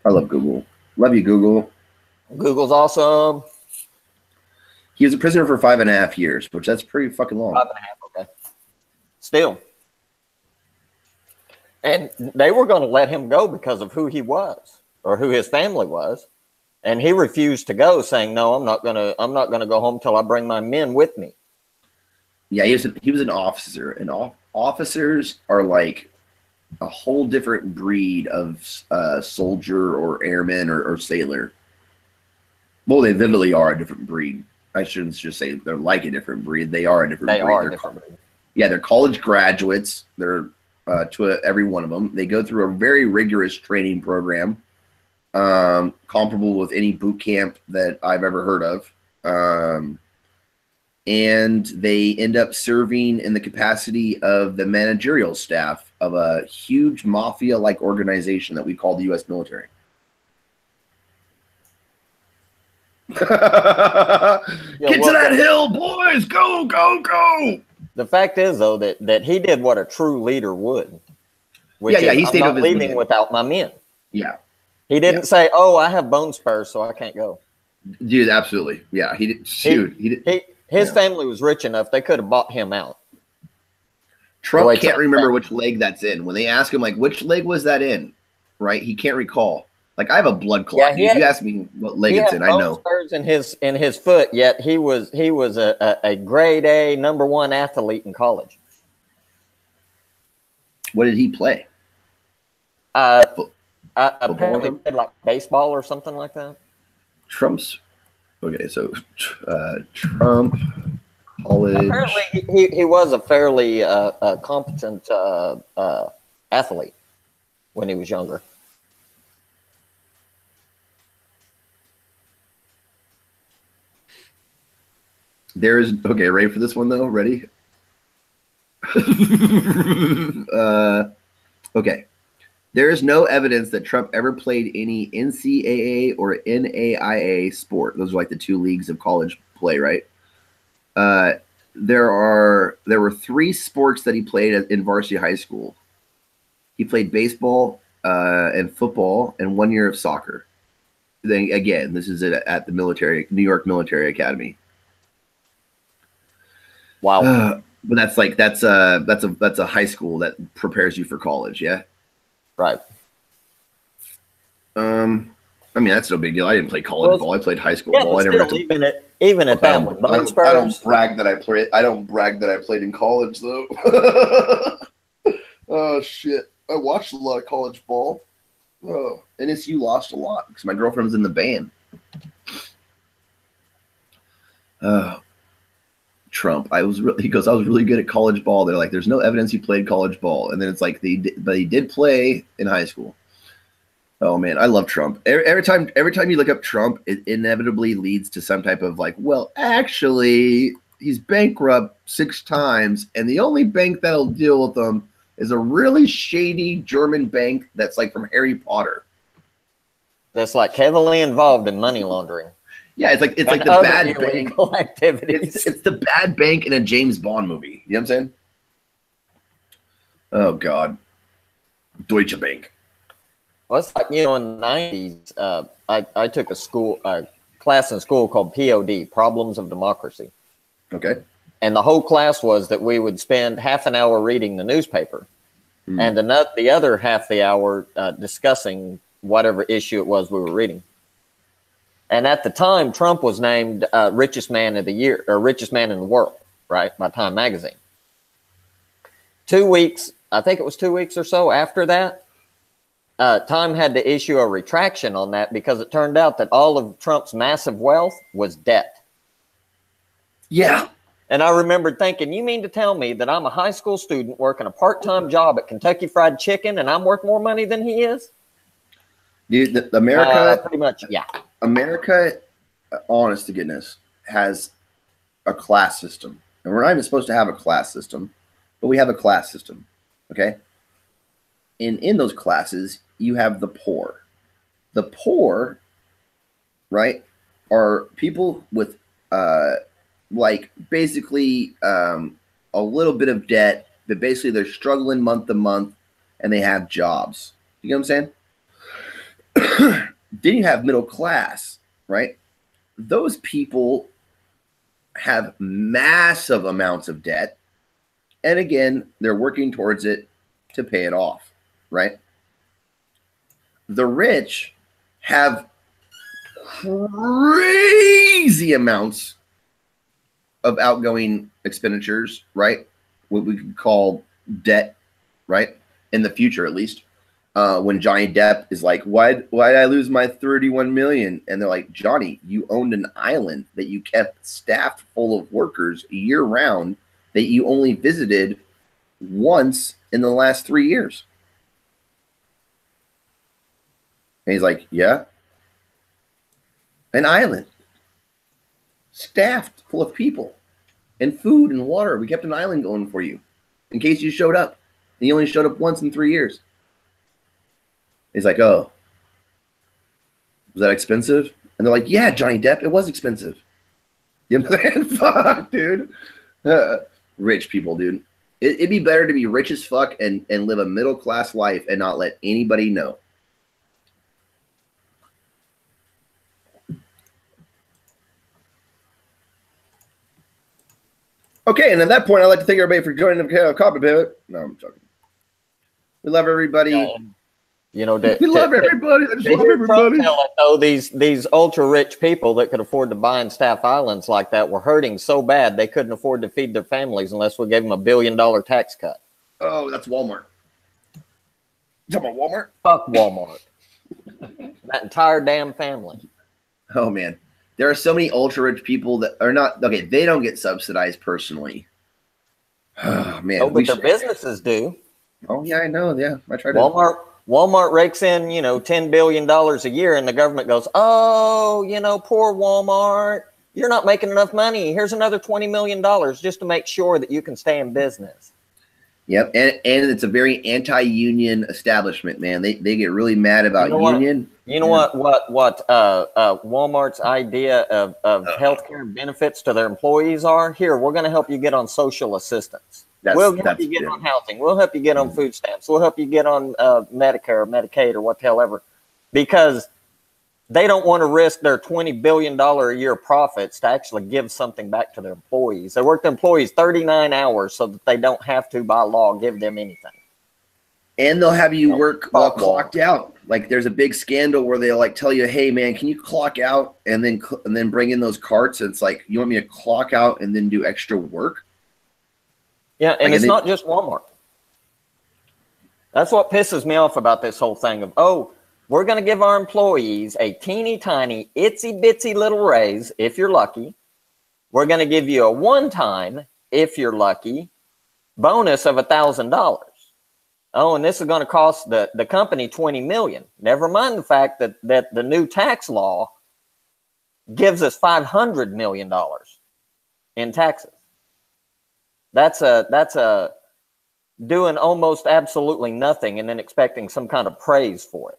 I love Google. Love you, Google. Google's awesome. He was a prisoner for 5.5 years, which that's pretty fucking long. 5.5, okay. Still. And they were going to let him go because of who he was or who his family was. And he refused to go, saying, "No, I'm not gonna go home till I bring my men with me." Yeah, he was an officer, and officers are like a whole different breed of soldier or airman or sailor. Well, they literally are a different breed. I shouldn't just say they're like a different breed. They are a different breed. They are a different breed. Yeah, they're college graduates. They're every one of them. They go through a very rigorous training program, comparable with any boot camp that I've ever heard of. And they end up serving in the capacity of the managerial staff of a huge mafia-like organization that we call the U.S. military. Get to that hill, boys! Go, go, go! The fact is, though, that he did what a true leader would. Which he stayed I'm not leaving without my men. Yeah. He didn't say, "Oh, I have bone spurs, so I can't go." Dude, absolutely. Yeah, he did. Shoot, he did. His family was rich enough; they could have bought him out. Trump can't remember which leg that's in. When they ask him, like, which leg was that in? Right? He can't recall. Like, I have a blood clot. If you ask me what leg it's in, I know. Spurs in his foot, yet he was a grade A #1 athlete in college. What did he play? Apparently played like baseball or something like that. Trump's okay. So Trump college. Apparently, he was a fairly competent athlete when he was younger. There is ready for this one though? Ready? Okay. There is no evidence that Trump ever played any NCAA or NAIA sport. Those are like the two leagues of college play, right? There were 3 sports that he played in varsity high school. He played baseball and football and 1 year of soccer. Then again, this is at the New York Military Academy. Wow. But that's a high school that prepares you for college, yeah. Right. I mean, that's no big deal. I didn't play college ball. I played high school ball. I never even at that one. I don't brag that I played. I don't brag that I played in college though. Oh shit! I watched a lot of college ball. Oh, NSU lost a lot because my girlfriend was in the band. Trump. He goes, I was really good at college ball. They're like, there's no evidence he played college ball. And then it's like, but he did play in high school. Oh man, I love Trump. Every time you look up Trump, it inevitably leads to some type of like, well, actually, he's bankrupt 6 times, and the only bank that'll deal with him is a really shady German bank that's like from Harry Potter. That's like heavily involved in money laundering. Yeah, it's like the bad bank. Activities. It's the bad bank in a James Bond movie. You know what I'm saying? Oh God, Deutsche Bank. Well, it's like, in the 90s, I took a class in school called POD, Problems of Democracy. Okay. And the whole class was that we would spend half an hour reading the newspaper, and the other half the hour discussing whatever issue it was we were reading. And at the time, Trump was named richest man of the year, or richest man in the world, right, by Time Magazine. 2 weeks, I think it was 2 weeks or so after that, Time had to issue a retraction on that because it turned out that all of Trump's massive wealth was debt. Yeah. And I remembered thinking, you mean to tell me that I'm a high school student working a part-time job at Kentucky Fried Chicken and I'm worth more money than he is? Dude, America, pretty much, yeah. America, honest to goodness, has a class system. And we're not even supposed to have a class system, but we have a class system, okay? And in those classes, you have the poor. The poor, right, are people with, basically a little bit of debt, but basically they're struggling month to month, and they have jobs. You know what I'm saying? Then you have middle class, right? Those people have massive amounts of debt. And again, they're working towards it to pay it off, right? The rich have crazy amounts of outgoing expenditures, right? What we could call debt, right? In the future, at least. When Johnny Depp is like, why did I lose my 31 million? And they're like, Johnny, you owned an island that you kept staffed full of workers year round that you only visited once in the last 3 years. And he's like, yeah, an island staffed full of people and food and water. We kept an island going for you in case you showed up. And you only showed up once in 3 years. He's like, oh, was that expensive? And they're like, yeah, Johnny Depp, it was expensive. You know what I'm saying? Fuck, dude. Rich people, dude. It'd be better to be rich as fuck and live a middle-class life and not let anybody know. Okay, and at that point, I'd like to thank everybody for joining the Copy Pivot. No, I'm joking. We love everybody. You know, We love everybody. I just love everybody. Though these ultra rich people that could afford to buy in Staff Islands like that were hurting so bad they couldn't afford to feed their families unless we gave them $1 billion tax cut. Oh, that's Walmart. You talking about Walmart? Fuck Walmart. That entire damn family. Oh man, there are so many ultra rich people that are not okay. They don't get subsidized personally. Oh man, Oh, but their businesses do. Oh yeah, I know. Yeah, I tried. Walmart rakes in, $10 billion a year, and the government goes, "Oh, poor Walmart. You're not making enough money. Here's another $20 million just to make sure that you can stay in business." Yep, and it's a very anti-union establishment, man. They get really mad about union. What Walmart's idea of healthcare benefits to their employees are? Here, we're going to help you get on social assistance. We'll help you get on housing. We'll help you get on food stamps. We'll help you get on Medicare, Medicaid, or what the hell ever, because they don't want to risk their $20 billion a year profits to actually give something back to their employees. They work the employees 39 hours so that they don't have to, by law, give them anything. And they'll have you work while clocked out. Like there's a big scandal where they'll like tell you, "Hey man, can you clock out and then bring in those carts?" And it's like, you want me to clock out and then do extra work? Yeah, and it's not just Walmart. That's what pisses me off about this whole thing of, oh, we're going to give our employees a teeny tiny, itsy bitsy little raise if you're lucky. We're going to give you a one-time, if you're lucky, bonus of $1,000. Oh, and this is going to cost the company $20 million. Never mind the fact that the new tax law gives us $500 million in taxes. That's a doing almost absolutely nothing and then expecting some kind of praise for it.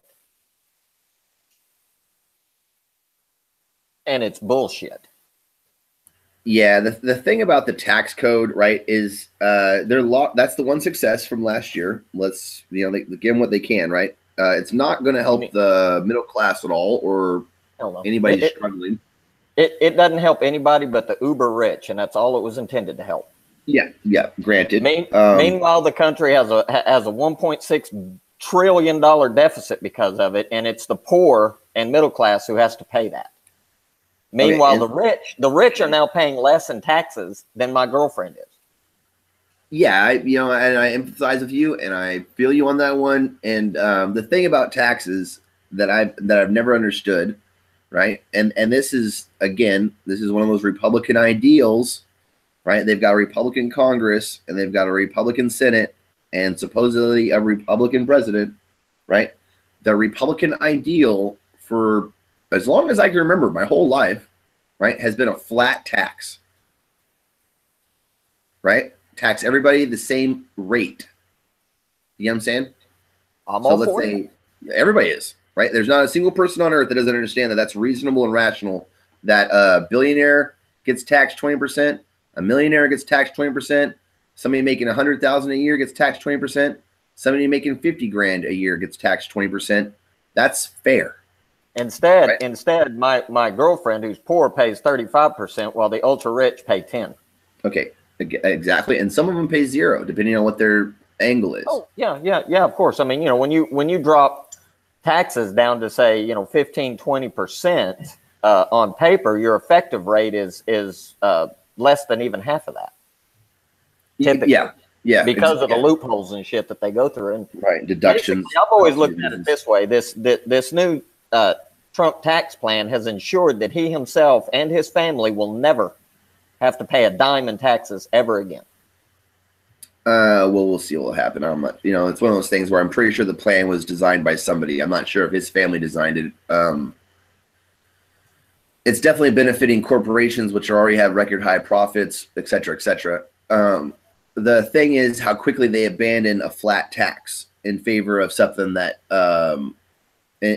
And it's bullshit. Yeah, the thing about the tax code, right, is that's the one success from last year. Let's they give them what they can, right? It's not going to help the middle class at all or anybody struggling. It doesn't help anybody but the uber rich, and that's all it was intended to help. Yeah, granted. Meanwhile, the country has a $1.6 trillion deficit because of it, and it's the poor and middle class who has to pay that. Meanwhile, the rich are now paying less in taxes than my girlfriend is. Yeah, and I empathize with you, and I feel you on that one. And the thing about taxes that I've never understood, right? And this is one of those Republican ideals, right? They've got a Republican Congress, and they've got a Republican Senate, and supposedly a Republican president, right? The Republican ideal for as long as I can remember, my whole life, right, has been a flat tax, right? Tax everybody the same rate. You know what I'm saying? Let's say everybody is, right? There's not a single person on earth that doesn't understand that that's reasonable and rational, that a billionaire gets taxed 20%, a millionaire gets taxed 20%, somebody making $100,000 a year gets taxed 20%, somebody making $50,000 a year gets taxed 20%. That's fair. Instead, my girlfriend who's poor pays 35%, while the ultra rich pay 10%. Okay, exactly, and some of them pay 0, depending on what their angle is. Oh yeah, of course. I mean, when you drop taxes down to say 15-20% on paper, your effective rate is less than even half of that. Typically. Yeah, because of the loopholes and shit that they go through, and right deductions. I've always looked at it this way: this new Trump tax plan has ensured that he himself and his family will never have to pay a dime in taxes ever again. Well, we'll see what will happen. I'm not, it's one of those things where I'm pretty sure the plan was designed by somebody. I'm not sure if his family designed it. It's definitely benefiting corporations, which already have record high profits, et cetera, et cetera. The thing is how quickly they abandon a flat tax in favor of something that,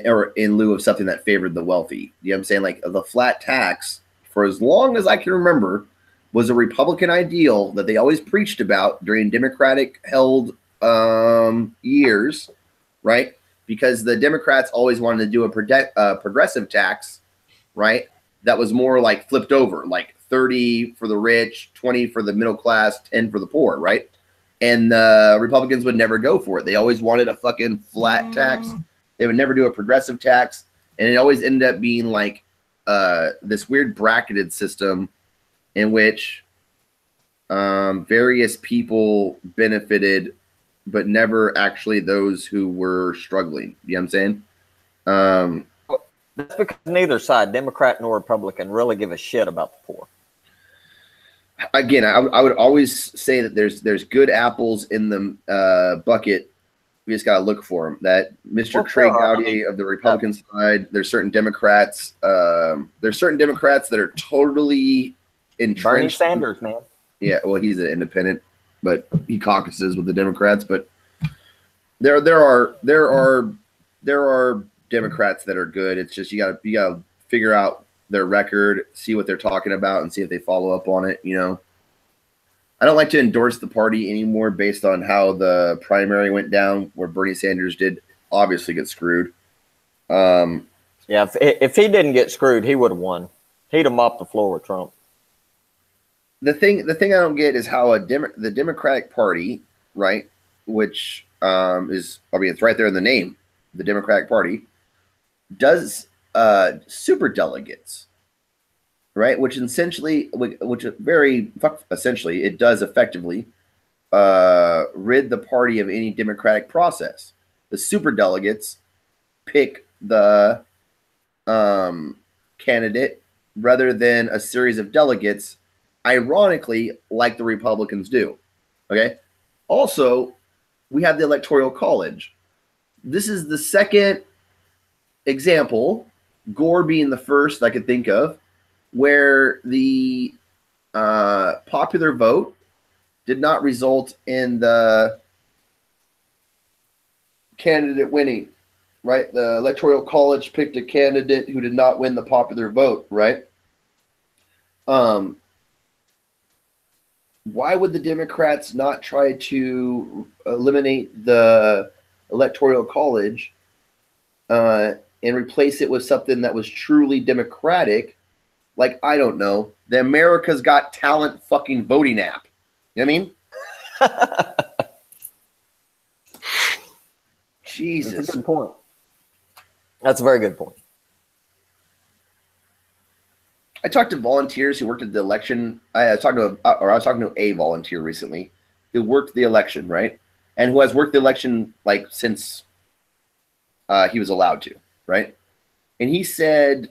or in lieu of something that favored the wealthy. You know what I'm saying? Like the flat tax, for as long as I can remember, was a Republican ideal that they always preached about during Democratic held years, right? Because the Democrats always wanted to do a progressive tax, right? That was more like flipped over, like 30 for the rich, 20 for the middle class, 10 for the poor, right? And the Republicans would never go for it. They always wanted a fucking flat tax. They would never do a progressive tax. And it always ended up being like this weird bracketed system in which various people benefited, but never actually those who were struggling. You know what I'm saying? That's because neither side, Democrat nor Republican, really give a shit about the poor. Again, I would always say that there's good apples in the bucket. We just got to look for them. That Mr. Trey Gowdy of the Republican side, there's certain Democrats. There's certain Democrats that are totally entrenched. Bernie Sanders, man. Yeah, well, he's an independent, but he caucuses with the Democrats. But there are Democrats that are good. It's just you gotta figure out their record, see what they're talking about, and see if they follow up on it. You know, I don't like to endorse the party anymore based on how the primary went down, where Bernie Sanders did obviously get screwed. Yeah, if he didn't get screwed, he would have won. He'd have mopped the floor with Trump. The thing I don't get is how the Democratic Party, right, which is, I mean, it's right there in the name, the Democratic Party, does super delegates, right? Which essentially, it does effectively rid the party of any democratic process. The super delegates pick the candidate rather than a series of delegates, ironically, like the Republicans do. Okay. Also, we have the Electoral College. This is the second example, Gore being the first I could think of, where the popular vote did not result in the candidate winning, right? The Electoral College picked a candidate who did not win the popular vote, right? Why would the Democrats not try to eliminate the Electoral College and replace it with something that was truly democratic? Like, I don't know, the America's Got Talent fucking voting app. You know what I mean? Jesus. That's a good point. That's a very good point. I talked to volunteers who worked at the election. I was talking to a volunteer recently who worked the election, right? And who has worked the election like since he was allowed to, right? And he said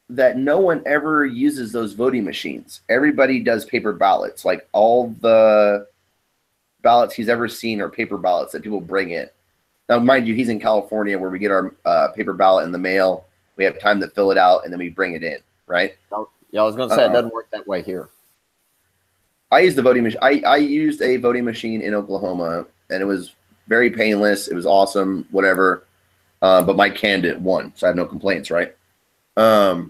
that no one ever uses those voting machines. Everybody does paper ballots. Like, all the ballots he's ever seen are paper ballots that people bring in. Now, mind you, he's in California where we get our paper ballot in the mail. We have time to fill it out, and then we bring it in, right? Yeah, I was going to say it doesn't work that way here. I used the voting machine. I used a voting machine in Oklahoma, and it was very painless. It was awesome, whatever. But my candidate won, so I have no complaints, right? But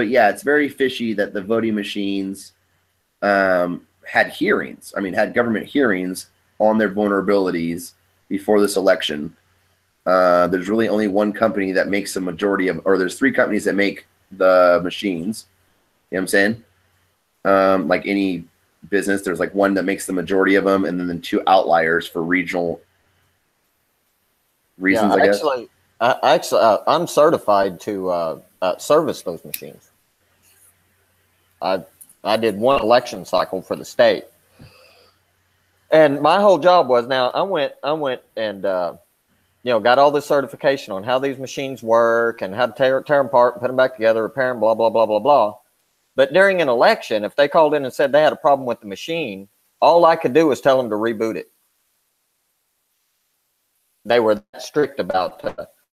yeah, it's very fishy that the voting machines had hearings. I mean, had government hearings on their vulnerabilities before this election. There's really only one company that makes the majority of, or there's three companies that make the machines. You know what I'm saying? Like any business, there's like one that makes the majority of them, and then two outliers for regional reasons, I guess. I'm certified to service those machines. I did one election cycle for the state, and my whole job was, now I went and got all this certification on how these machines work and how to tear them apart, put them back together, repair them, blah blah blah blah blah. But during an election, if they called in and said they had a problem with the machine, all I could do was tell them to reboot it. They were that strict about,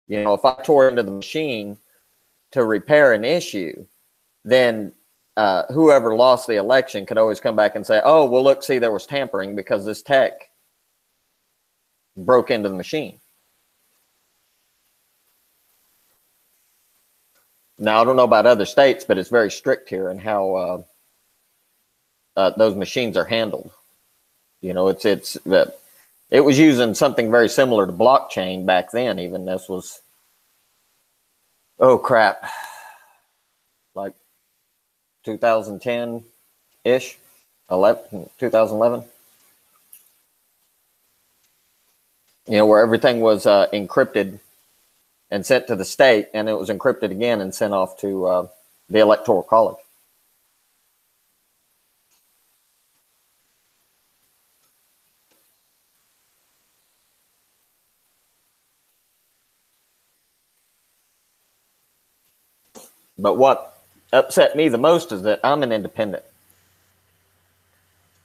if I tore into the machine to repair an issue, then whoever lost the election could always come back and say, oh, well, look, see, there was tampering because this tech broke into the machine. Now, I don't know about other states, but it's very strict here in how those machines are handled. It was using something very similar to blockchain back then. Even this was, oh crap, like 2010 ish, 2011. You know, where everything was encrypted and sent to the state, and it was encrypted again and sent off to the Electoral College. But what upset me the most is that I'm an independent.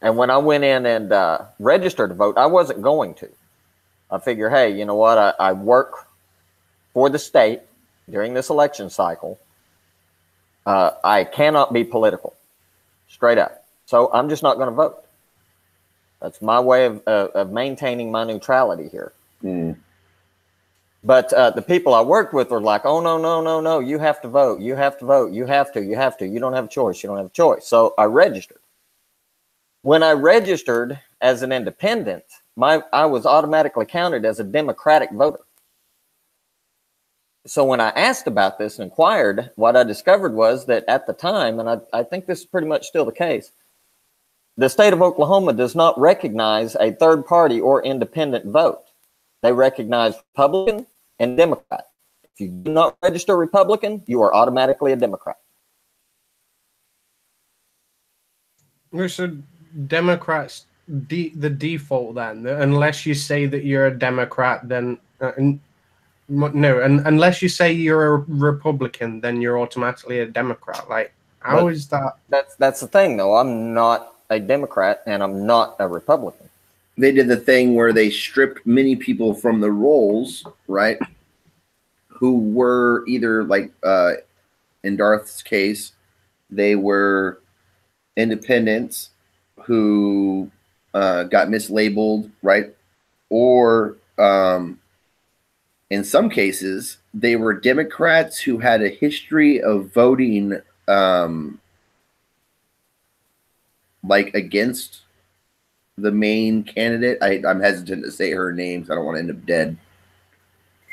And when I went in and registered to vote, I wasn't going to. I figure, hey, you know what? I work for the state during this election cycle. I cannot be political, straight up. So I'm just not going to vote. That's my way of maintaining my neutrality here. Mm. But the people I worked with were like, oh, no, you have to vote. You have to vote. You have to. You don't have a choice. You don't have a choice. So I registered. When I registered as an independent, I was automatically counted as a Democratic voter. So when I asked about this and inquired, what I discovered was that at the time, and I think this is pretty much still the case, the state of Oklahoma does not recognize a third party or independent vote. They recognize Republican and Democrat. If you do not register Republican, you are automatically a Democrat. So Democrats, the default then, unless you say that you're a Democrat, then no, and unless you say you're a Republican, then you're automatically a Democrat. Like, how is that? That's the thing, though. I'm not a Democrat and I'm not a Republican. They did the thing where they stripped many people from the rolls, right? Who were either, like in Darth's case, they were independents who got mislabeled, right? Or in some cases, they were Democrats who had a history of voting like against the main candidate. I'm hesitant to say her name because I don't want to end up dead.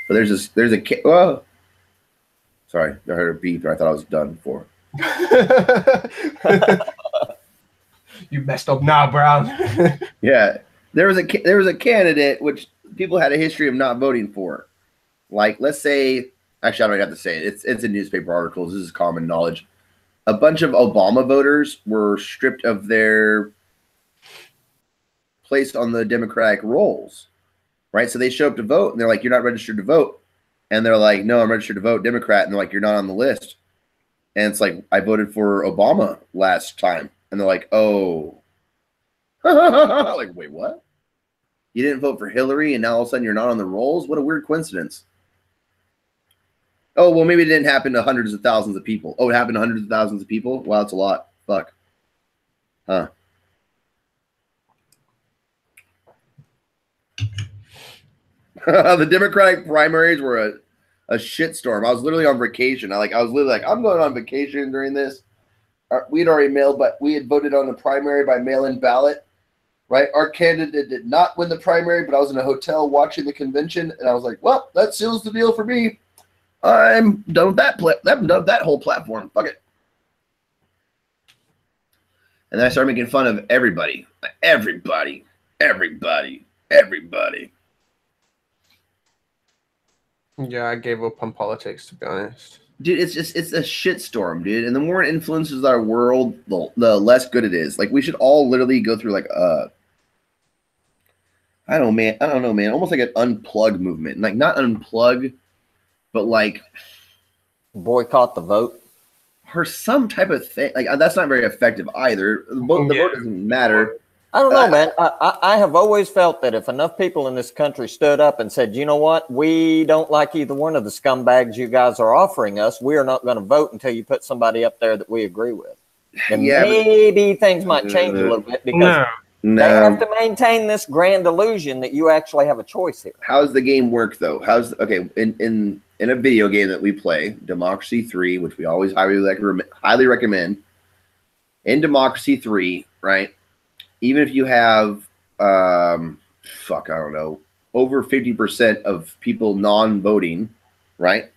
But there's a oh, sorry, I heard a beep. I thought I was done for. You messed up now, Brown. Yeah, there was a candidate which people had a history of not voting for. Like, let's say, actually, I don't even have to say it. It's in newspaper articles. This is common knowledge. A bunch of Obama voters were stripped of their place on the Democratic rolls, right? So they show up to vote, and they're like, "You're not registered to vote," and they're like, "No, I'm registered to vote, Democrat," and they're like, "You're not on the list," and it's like, "I voted for Obama last time," and they're like, "Oh," like, wait, what? You didn't vote for Hillary, and now all of a sudden you're not on the rolls? What a weird coincidence. Oh, well, maybe it didn't happen to hundreds of thousands of people. Oh, it happened to hundreds of thousands of people? Wow, that's a lot. Fuck. Huh. The Democratic primaries were a shitstorm. I was literally on vacation. I was literally like, I'm going on vacation during this. We'd already mailed, but we had voted on the primary by mail-in ballot, right? Our candidate did not win the primary, but I was in a hotel watching the convention, and I was like, well, that seals the deal for me. I'm done with that. I'm done with that whole platform. Fuck it. And then I started making fun of everybody. Everybody. Yeah, I gave up on politics, to be honest. Dude, it's a shitstorm, dude. And the more it influences our world, the less good it is. Like, we should all literally go through like I don't know, man. Almost like an unplug movement. Like, not unplug, but like boycott the vote or some type of thing. Like, that's not very effective either. The vote doesn't matter. I don't know, man. I have always felt that if enough people in this country stood up and said, you know what, we don't like either one of the scumbags you guys are offering us, we are not going to vote until you put somebody up there that we agree with. And maybe things might change a little bit because they have to maintain this grand illusion that you actually have a choice here. How's the game work, though? In a video game that we play, Democracy 3, which we always highly recommend, in Democracy 3, right? Even if you have, I don't know, over 50% of people non-voting, right?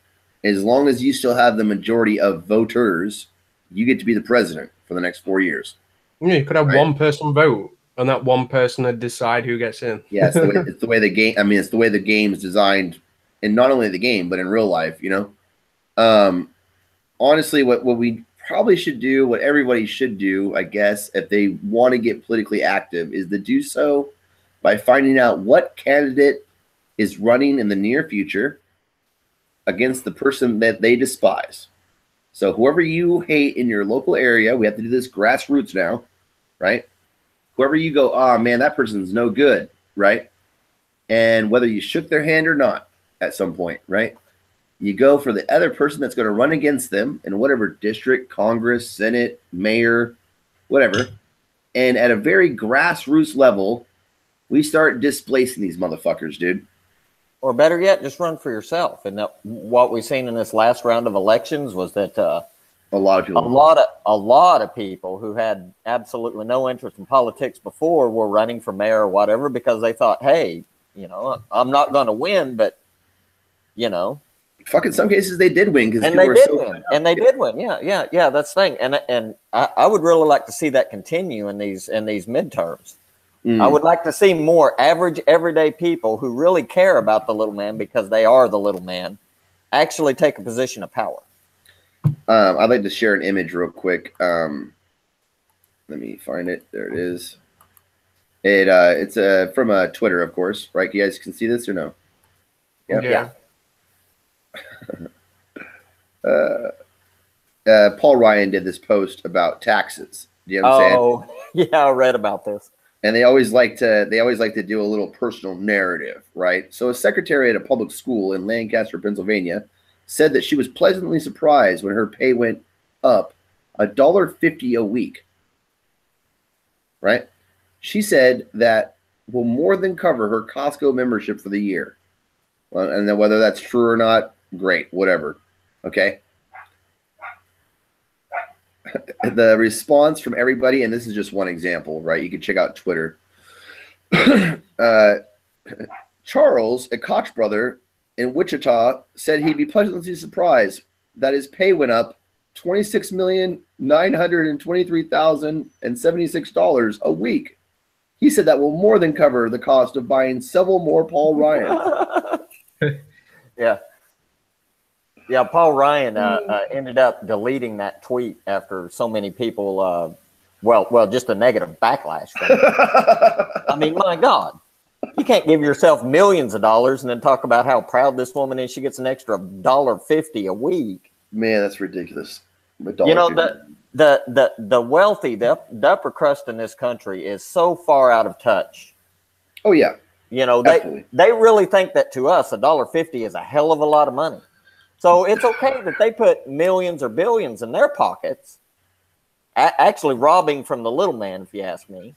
As long as you still have the majority of voters, you get to be the president for the next 4 years. Yeah, you could have Right. one person vote, and that one person would decide who gets in. Yeah, it's the way the game. I mean, it's the way the game is designed, and not only the game, but in real life. Honestly, what we probably should do, what everybody should do, I guess, if they want to get politically active, is to do so by finding out what candidate is running in the near future against the person that they despise. So whoever you hate in your local area, we have to do this grassroots now, right? Whoever you go, oh man, that person's no good, right? And whether you shook their hand or not at some point, right? You go for the other person that's going to run against them in whatever district, Congress, Senate, mayor, whatever. And at a very grassroots level, we start displacing these motherfuckers, dude. Or better yet, just run for yourself. And what we've seen in this last round of elections was that a lot of people, a lot of people who had absolutely no interest in politics before were running for mayor or whatever because they thought, hey, I'm not going to win, but fuck, in some cases they did win because they did win. Yeah. That's the thing. And I would really like to see that continue in these midterms. I would like to see more average, everyday people who really care about the little man because they are the little man actually take a position of power. I'd like to share an image real quick. Let me find it. There it is. It's from Twitter, of course, right? You guys can see this or no? Yeah. Paul Ryan did this post about taxes. Do you know what I'm saying? Oh, yeah, I read about this. And they always like to do a little personal narrative, right? So a secretary at a public school in Lancaster, Pennsylvania, said that she was pleasantly surprised when her pay went up $1.50 a week. Right? She said that will more than cover her Costco membership for the year. Well, and then whether that's true or not, great, whatever. Okay. The response from everybody, and this is just one example, right? You can check out Twitter. Charles, a Koch brother in Wichita, said he'd be pleasantly surprised that his pay went up $26,923,076 a week. He said that will more than cover the cost of buying several more Paul Ryan. Yeah, Paul Ryan ended up deleting that tweet after so many people, just a negative backlash from it. I mean, my God, you can't give yourself millions of dollars and then talk about how proud this woman is. She gets an extra $1.50 a week. Man, that's ridiculous. The wealthy, the upper crust in this country is so far out of touch. Oh yeah, they really think that to us $1.50 is a hell of a lot of money. So it's okay that they put millions or billions in their pockets, actually robbing from the little man, if you ask me,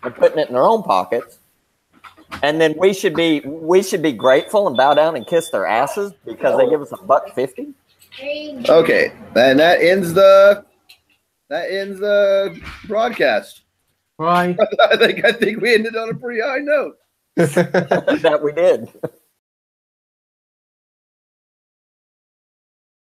and putting it in their own pockets. And then we should be grateful and bow down and kiss their asses because they give us $1.50. Okay, and that ends the broadcast. Right. I think we ended on a pretty high note. That we did.